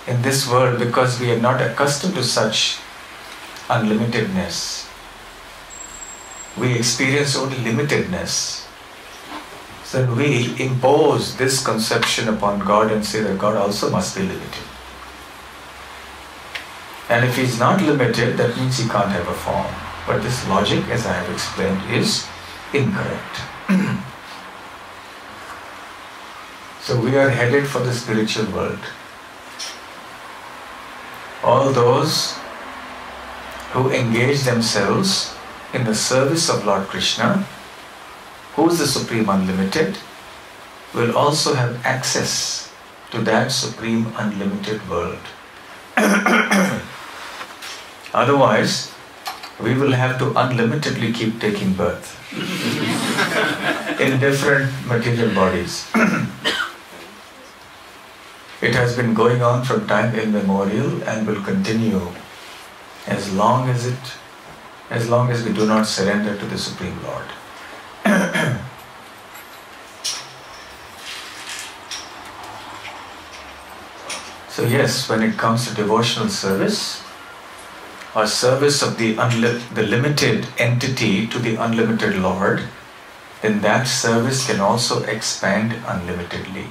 In this world, because we are not accustomed to such unlimitedness, we experience only limitedness. So we impose this conception upon God and say that God also must be limited. And if He's not limited, that means He can't have a form. But this logic, as I have explained, is incorrect. So we are headed for the spiritual world. All those who engage themselves in the service of Lord Krishna, who is the Supreme Unlimited, will also have access to that Supreme Unlimited world. Otherwise, we will have to unlimitedly keep taking birth in different material bodies. It has been going on from time immemorial and will continue as long as we do not surrender to the Supreme Lord. So yes, when it comes to devotional service, or service of the limited entity to the unlimited Lord, then that service can also expand unlimitedly.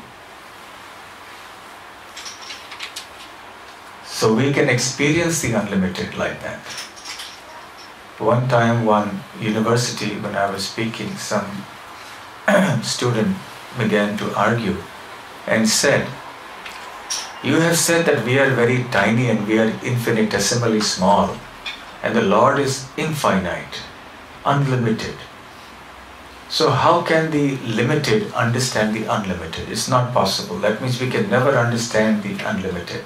So we can experience the unlimited like that. One time, one university, when I was speaking, some student began to argue and said, "You have said that we are very tiny and we are infinitesimally small, and the Lord is infinite, unlimited. So how can the limited understand the unlimited? It's not possible. That means we can never understand the unlimited."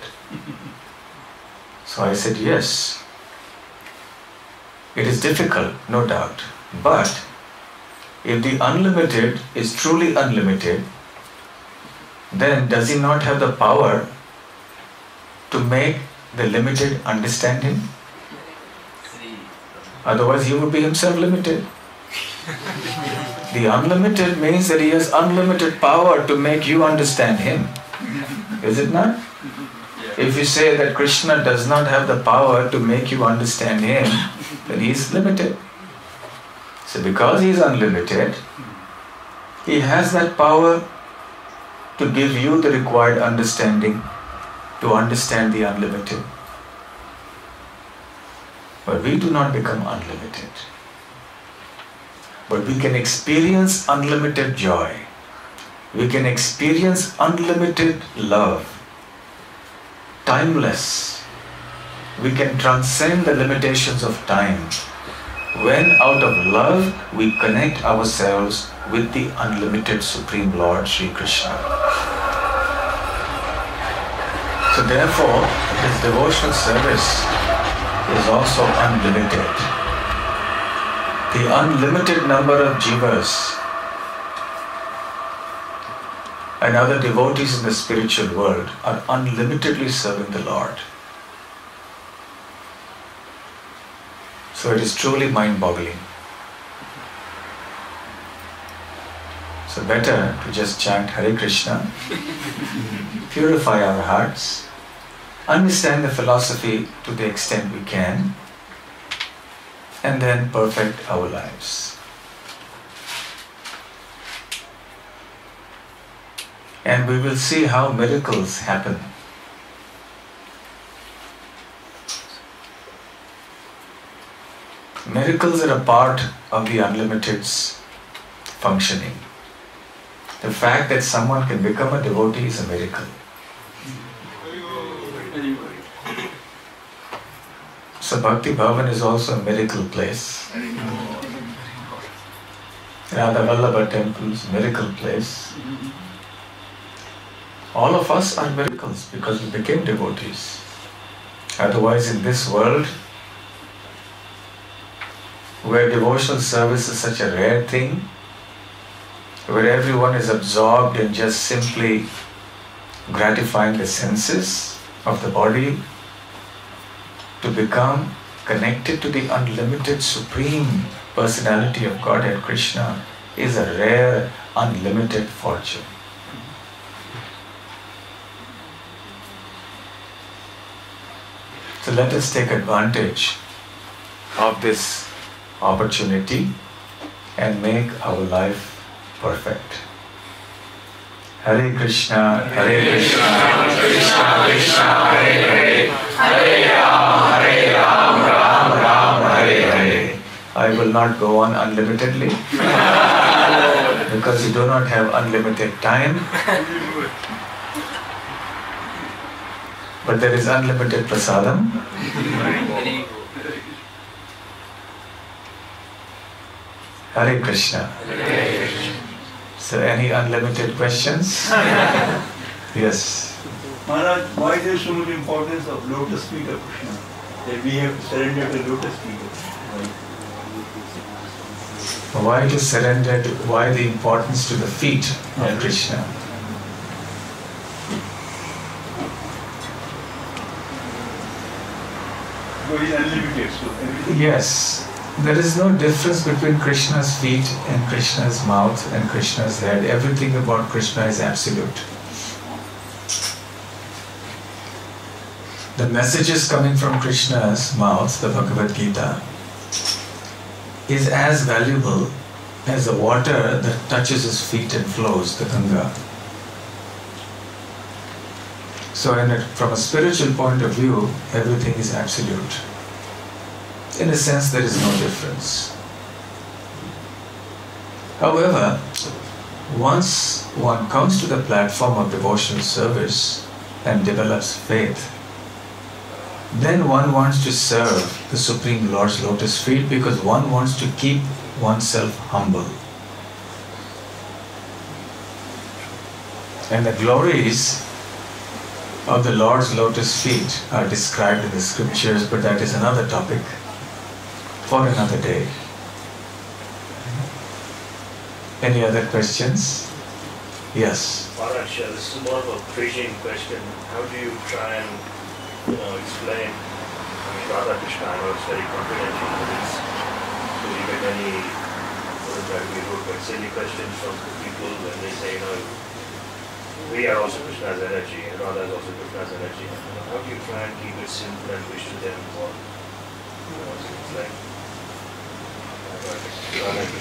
So I said, yes, it is difficult, no doubt. But if the unlimited is truly unlimited, then does he not have the power to make the limited understand him? Otherwise he would be himself limited. The unlimited means that he has unlimited power to make you understand him. Is it not? If you say that Krishna does not have the power to make you understand him, then he is limited. So because he is unlimited, he has that power to give you the required understanding to understand the unlimited. But we do not become unlimited. But we can experience unlimited joy. We can experience unlimited love. Timeless. We can transcend the limitations of time when out of love we connect ourselves with the unlimited Supreme Lord Sri Krishna. So therefore, his devotional service is also unlimited. The unlimited number of jivas and other devotees in the spiritual world are unlimitedly serving the Lord. So it is truly mind-boggling. So better to just chant Hare Krishna, purify our hearts, understand the philosophy to the extent we can, and then perfect our lives. And we will see how miracles happen. Miracles are a part of the unlimited's functioning. The fact that someone can become a devotee is a miracle. So Bhakti Bhavan is also a miracle place. Radha Vallabha temples, miracle place. All of us are miracles because we became devotees. Otherwise, in this world, where devotional service is such a rare thing, where everyone is absorbed in just simply gratifying the senses of the body, to become connected to the unlimited Supreme Personality of Godhead Krishna is a rare, unlimited fortune. So let us take advantage of this opportunity and make our life perfect. Hare Krishna, Krishna Krishna, Hare Hare, Hare Ram, Ram Ram, Hare Hare. I will not go on unlimitedly because you do not have unlimited time. But there is unlimited prasadam. Hare Krishna. So any unlimited questions? Yes. Maharaj, why is there so much importance of lotus feet of Krishna? That we have to surrender to lotus feet of Krishna. Why to surrender to, why the importance to the feet of Krishna? Because he is unlimited, so everything. Yes. There is no difference between Krishna's feet and Krishna's mouth and Krishna's head. Everything about Krishna is absolute. The messages coming from Krishna's mouth, the Bhagavad Gita, is as valuable as the water that touches his feet and flows, the Ganga. So from a spiritual point of view, everything is absolute. In a sense, there is no difference. However, once one comes to the platform of devotional service and develops faith, then one wants to serve the Supreme Lord's lotus feet because one wants to keep oneself humble. And the glories of the Lord's lotus feet are described in the scriptures, but that is another topic for another day. Any other questions? Yes. Maharaj, this is more of a preaching question. How do you try and explain, Radha Krishna, I know it's very confidential, but it's, do you get any, doesn't try to be rude, but silly questions from people when they say, we are also Krishna's energy, and Radha is also Krishna's energy. How do you try and keep it simple and push to them more? It's like,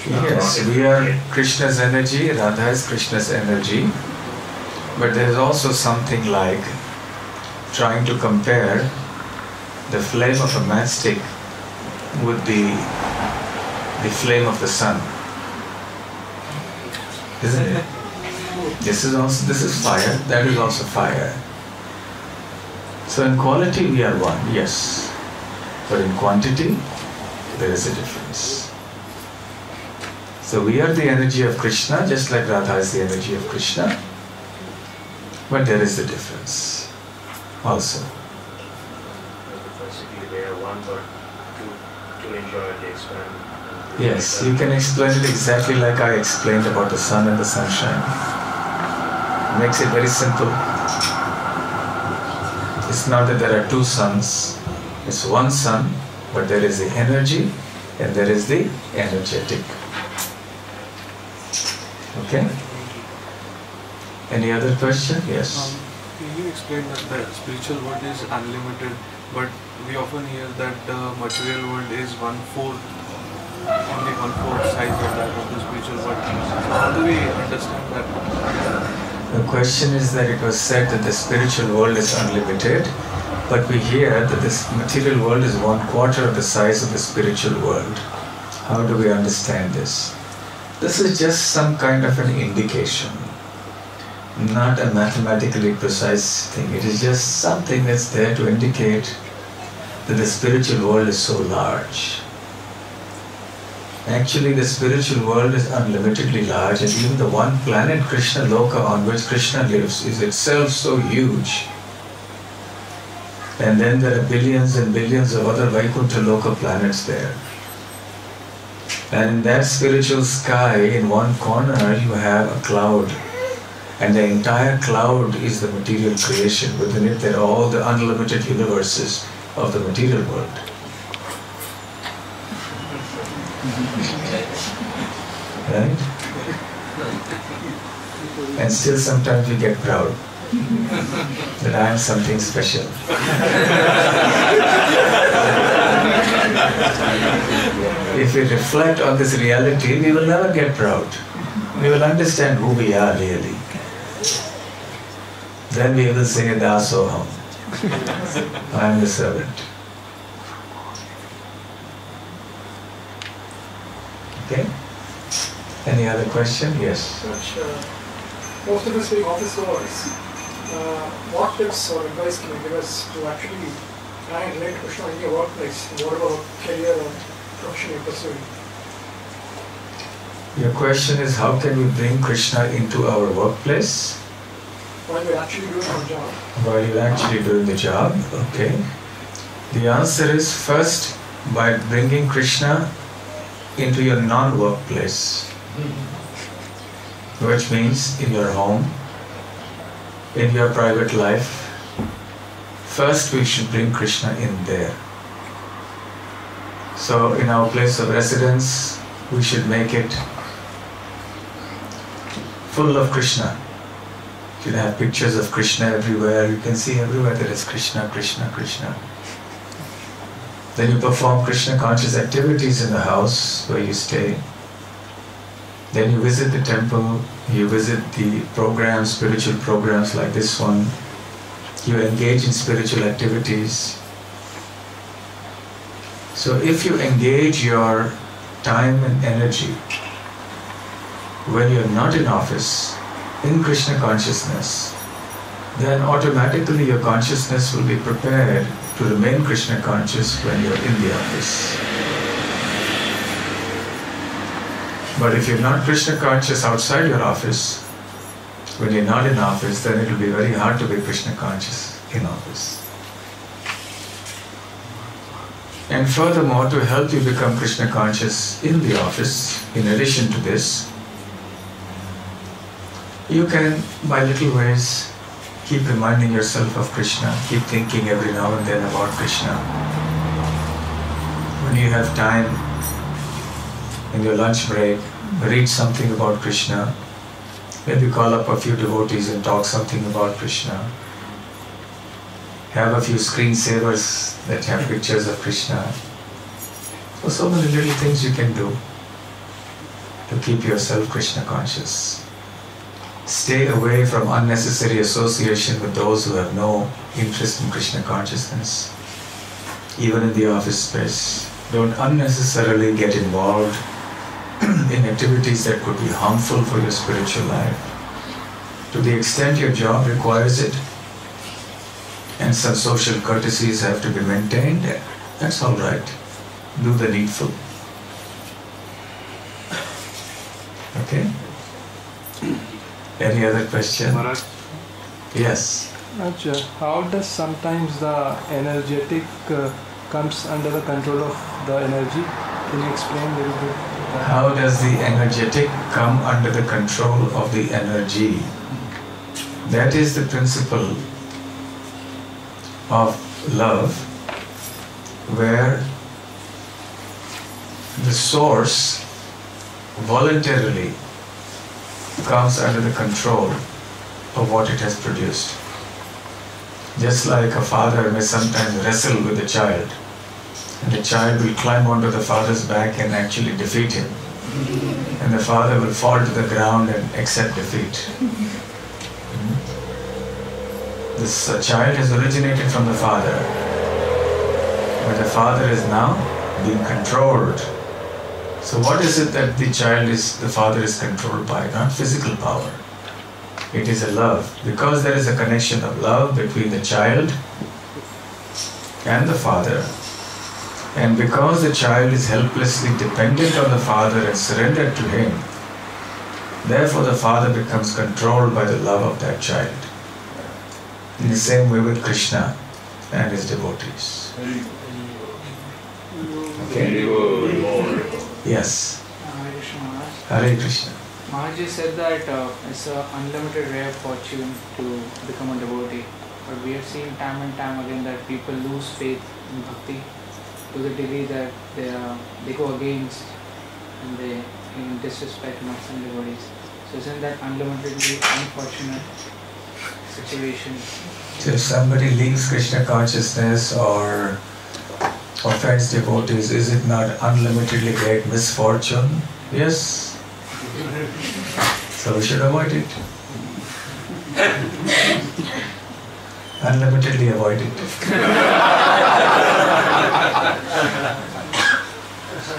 yes, we are Krishna's energy, Radha is Krishna's energy, but there is also something like trying to compare the flame of a matchstick with the flame of the sun, isn't it? This is fire, that is also fire. So in quality we are one, yes, but in quantity there is a difference. So we are the energy of Krishna, just like Radha is the energy of Krishna, but there is a difference also. Basically they are one, but to enjoy it, they expand. Yes, you can explain it exactly like I explained about the sun and the sunshine. Makes it very simple. It's not that there are two suns, it's one sun, but there is the energy and there is the energetic. Okay? Any other question? Yes. You explained that the spiritual world is unlimited, but we often hear that the material world is only one-fourth size of that of the spiritual world. So how do we understand that? The question is that it was said that the spiritual world is unlimited, but we hear that this material world is 1/4 of the size of the spiritual world. How do we understand this? This is just some kind of an indication, not a mathematically precise thing. It is just something that's there to indicate that the spiritual world is so large. Actually, the spiritual world is unlimitedly large, and even the one planet, Krishna Loka, on which Krishna lives, is itself so huge. And then there are billions and billions of other Vaikuntha Loka planets there. And in that spiritual sky, in one corner, you have a cloud. And the entire cloud is the material creation. Within it, there are all the unlimited universes of the material world. Right? And still sometimes we get proud that I am something special. If we reflect on this reality, we will never get proud. We will understand who we are really. Then we will say, Dasoham. I am the servant. Okay? Any other question? Yes. Most of us being office hours, what tips or advice can you give us to actually try and relate Krishna in your workplace, whatever career or profession you're pursuing? Your question is, how can we bring Krishna into our workplace? While we're actually doing our job. While you're actually doing the job, okay. The answer is first by bringing Krishna into your non-workplace, which means in your home, in your private life. First we should bring Krishna in there. So in our place of residence, we should make it full of Krishna. You should have pictures of Krishna everywhere. You can see everywhere there is Krishna, Krishna, Krishna. Then you perform Krishna conscious activities in the house where you stay. Then you visit the temple, you visit the programs, spiritual programs like this one, you engage in spiritual activities. So if you engage your time and energy when you're not in office, in Krishna consciousness, then automatically your consciousness will be prepared to remain Krishna conscious when you're in the office. But if you're not Krishna conscious outside your office, when you're not in office, then it will be very hard to be Krishna conscious in office. And furthermore, to help you become Krishna conscious in the office, in addition to this, you can, by little ways, keep reminding yourself of Krishna, keep thinking every now and then about Krishna. When you have time, in your lunch break, read something about Krishna, maybe call up a few devotees and talk something about Krishna. Have a few screensavers that have pictures of Krishna. So many little things you can do to keep yourself Krishna conscious. Stay away from unnecessary association with those who have no interest in Krishna consciousness. Even in the office space, don't unnecessarily get involved in activities that could be harmful for your spiritual life. To the extent your job requires it, and some social courtesies have to be maintained, that's all right. Do the needful. Okay? Any other question? Maharaj? Yes. How does sometimes the energetic comes under the control of the energy? Can you explain a little bit? How does the energetic come under the control of the energy? That is the principle of love, where the source voluntarily comes under the control of what it has produced. Just like a father may sometimes wrestle with a child, and the child will climb onto the father's back and actually defeat him. And the father will fall to the ground and accept defeat. This child has originated from the father, but the father is now being controlled. So what is it that the father is controlled by? Not physical power. It is a love. Because there is a connection of love between the child and the father, and because the child is helplessly dependent on the father and surrendered to him, therefore the father becomes controlled by the love of that child. In the same way with Krishna and his devotees. Okay? Yes. Hare Krishna Maharaj. Hare Krishna. Maharaj said that it's an unlimited rare fortune to become a devotee. But we have seen time and time again that people lose faith in Bhakti to the degree that they go against and they disrespect some devotees. So isn't that unlimitedly unfortunate situation? So if somebody leaves Krishna consciousness or offends devotees, is it not unlimitedly great misfortune? Yes. So we should avoid it. Unlimitedly avoid it.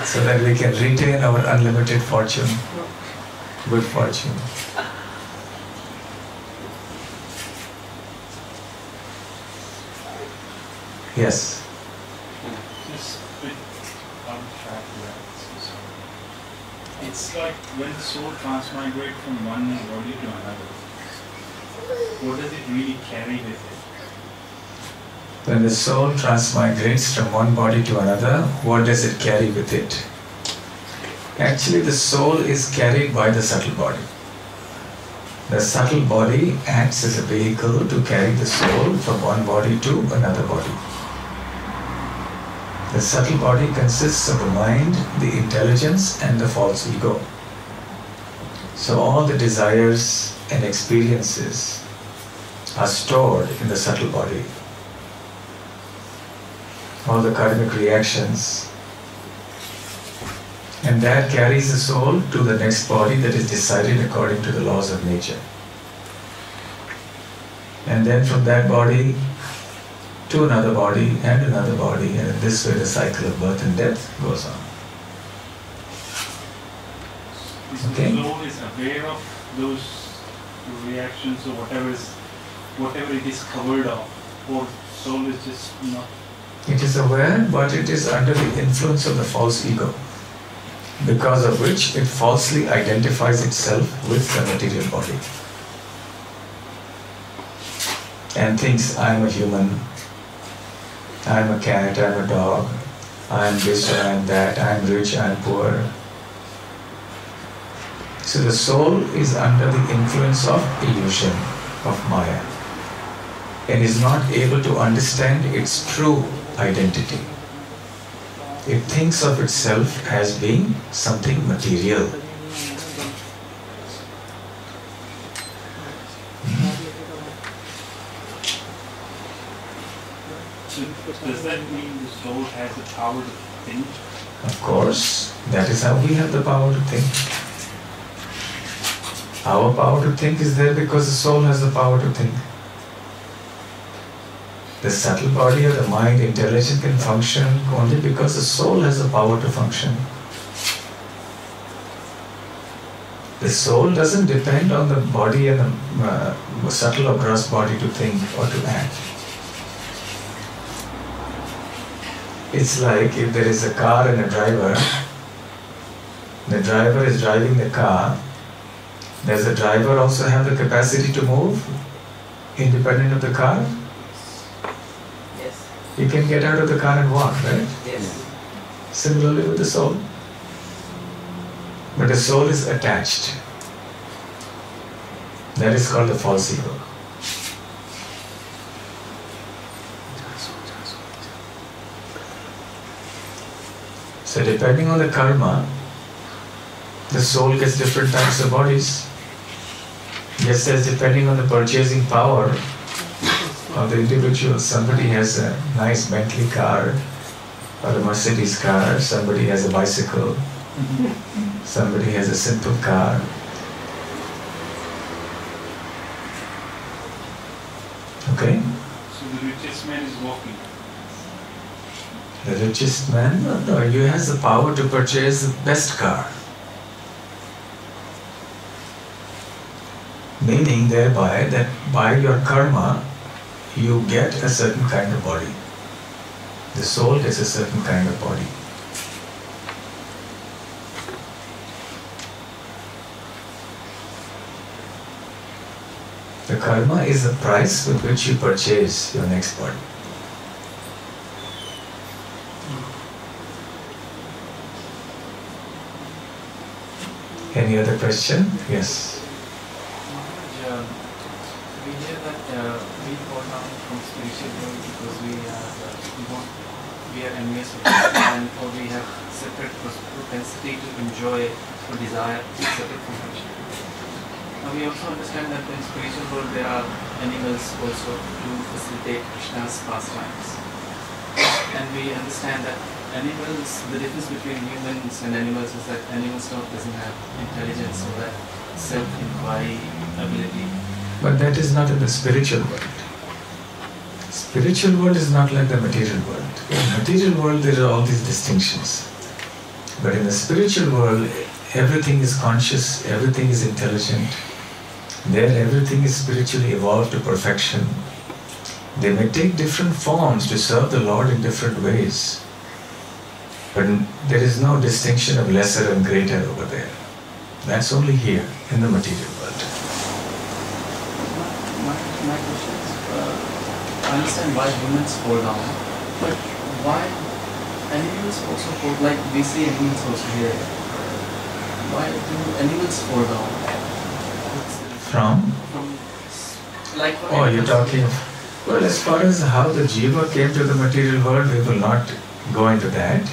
So that we can retain our unlimited fortune, good fortune. Yes. Just a bit on track to that. It's like when the soul transmigrates from one body to another, what does it really carry with it? When the soul transmigrates from one body to another, what does it carry with it? Actually, the soul is carried by the subtle body. The subtle body acts as a vehicle to carry the soul from one body to another body. The subtle body consists of the mind, the intelligence, and the false ego. So all the desires and experiences are stored in the subtle body. All the karmic reactions And that carries the soul to the next body that is decided according to the laws of nature. And then from that body to another body, and in this way the cycle of birth and death goes on. Okay? The soul is aware of those reactions or whatever it is covered of, or soul is just not. It is aware, but it is under the influence of the false ego, because of which it falsely identifies itself with the material body and thinks, I am a human, I am a cat, I am a dog, I am this, I am that, I am rich, I am poor. So the soul is under the influence of illusion, of Maya, and is not able to understand its true identity. It thinks of itself as being something material. Does that mean the soul has the power to think? Of course, that is how we have the power to think. Our power to think is there because the soul has the power to think. The subtle body of the mind, intelligence, can function only because the soul has the power to function. The soul doesn't depend on the body and the subtle or gross body to think or to act. It's like if there is a car and a driver, the driver is driving the car. Does the driver also have the capacity to move independent of the car? Yes. You can get out of the car and walk, right? Yes. Similarly with the soul. But the soul is attached. That is called the false ego. So depending on the karma, the soul gets different types of bodies. Just as depending on the purchasing power of the individual, somebody has a nice Bentley car or a Mercedes car, somebody has a bicycle, somebody has a simple car. Okay? So the richest man is walking. The richest man? No, he has the power to purchase the best car. Meaning thereby that by your karma, you get a certain kind of body. The soul gets a certain kind of body. The karma is the price with which you purchase your next body. Any other question? Yes. We hear that we fall down from spiritual world because we are envious of Krishna, and or we have separate propensity to enjoy or desire separate from Krishna. Now we also understand that in spiritual world there are animals also to facilitate Krishna's pastimes. And we understand that animals, the difference between humans and animals is that animals doesn't have intelligence or that self-inquiry ability. But that is not in the spiritual world. Spiritual world is not like the material world. In the material world there are all these distinctions. But in the spiritual world, everything is conscious, everything is intelligent. There everything is spiritually evolved to perfection. They may take different forms to serve the Lord in different ways. But there is no distinction of lesser and greater over there. That's only here, in the material world. My question is, I understand why humans fall down, but why animals also fall, like we see animals also here. Why do animals fall down? From? Like Oh, you're talking of... Well, as far as how the jiva came to the material world, we will not go into that.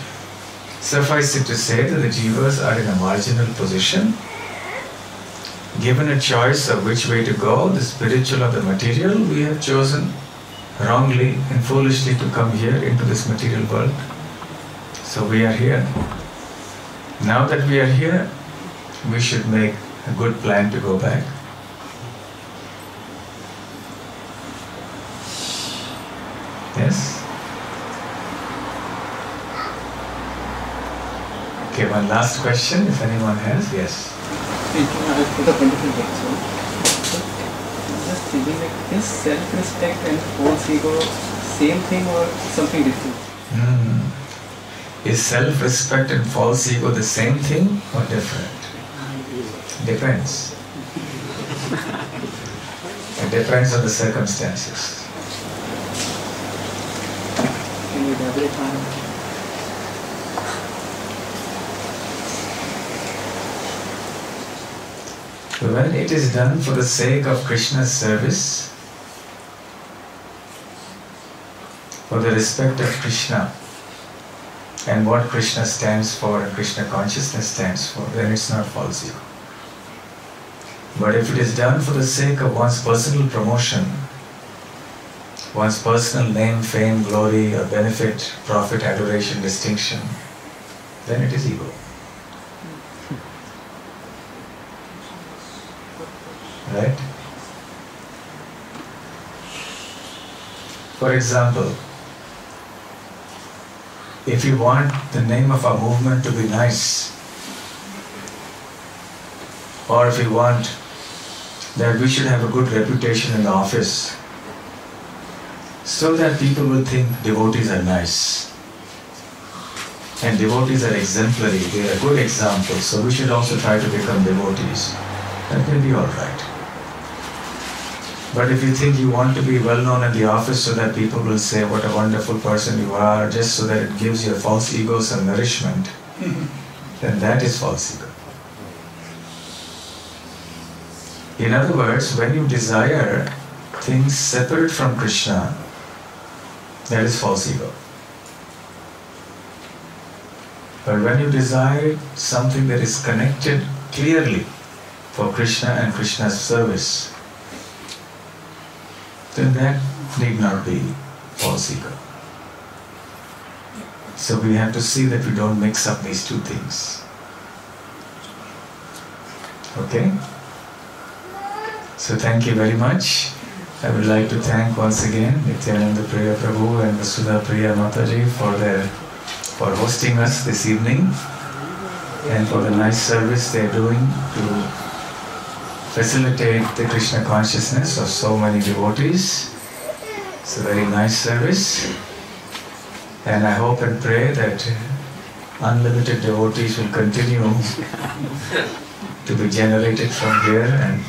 Suffice it to say that the jivas are in a marginal position. Given a choice of which way to go, the spiritual or the material, we have chosen wrongly and foolishly to come here into this material world. So we are here. Now that we are here, we should make a good plan to go back. Yes? Okay, one last question, if anyone has. Yes. For the wonderful lecture. Just thinking like, is self-respect and false ego same thing or something different? Is self-respect and false ego the same thing or different? Depends. It depends on the circumstances. Can you elaborate on it? When it is done for the sake of Krishna's service, for the respect of Krishna and what Krishna stands for and Krishna consciousness stands for, then it's not false ego. But if it is done for the sake of one's personal promotion, one's personal name, fame, glory, or benefit, profit, adoration, distinction, then it is ego. Right? For example, if you want the name of our movement to be nice, or if you want that we should have a good reputation in the office, so that people will think devotees are nice, and devotees are exemplary, they are good examples, so we should also try to become devotees, that can be alright. But if you think you want to be well known in the office so that people will say what a wonderful person you are, just so that it gives your false ego some nourishment, then that is false ego. In other words, when you desire things separate from Krishna, that is false ego. But when you desire something that is connected clearly for Krishna and Krishna's service, then that need not be false ego. So we have to see that we don't mix up these two things. Okay? So thank you very much. I would like to thank once again Nityananda Priya Prabhu and Vasudha Priya Mataji for hosting us this evening and for the nice service they are doing to facilitate the Krishna consciousness of so many devotees. It's a very nice service, and I hope and pray that unlimited devotees will continue to be generated from here, and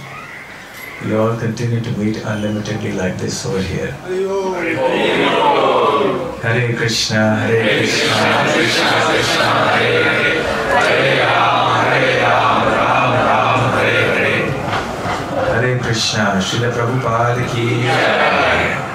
we all continue to meet unlimitedly like this over here. Hare Krishna, Hare Krishna, Krishna Krishna, Hare Hare, Hare Rama, Rama Rama, Hare Hare. Hare Krishna, Srila Prabhupada ki jai.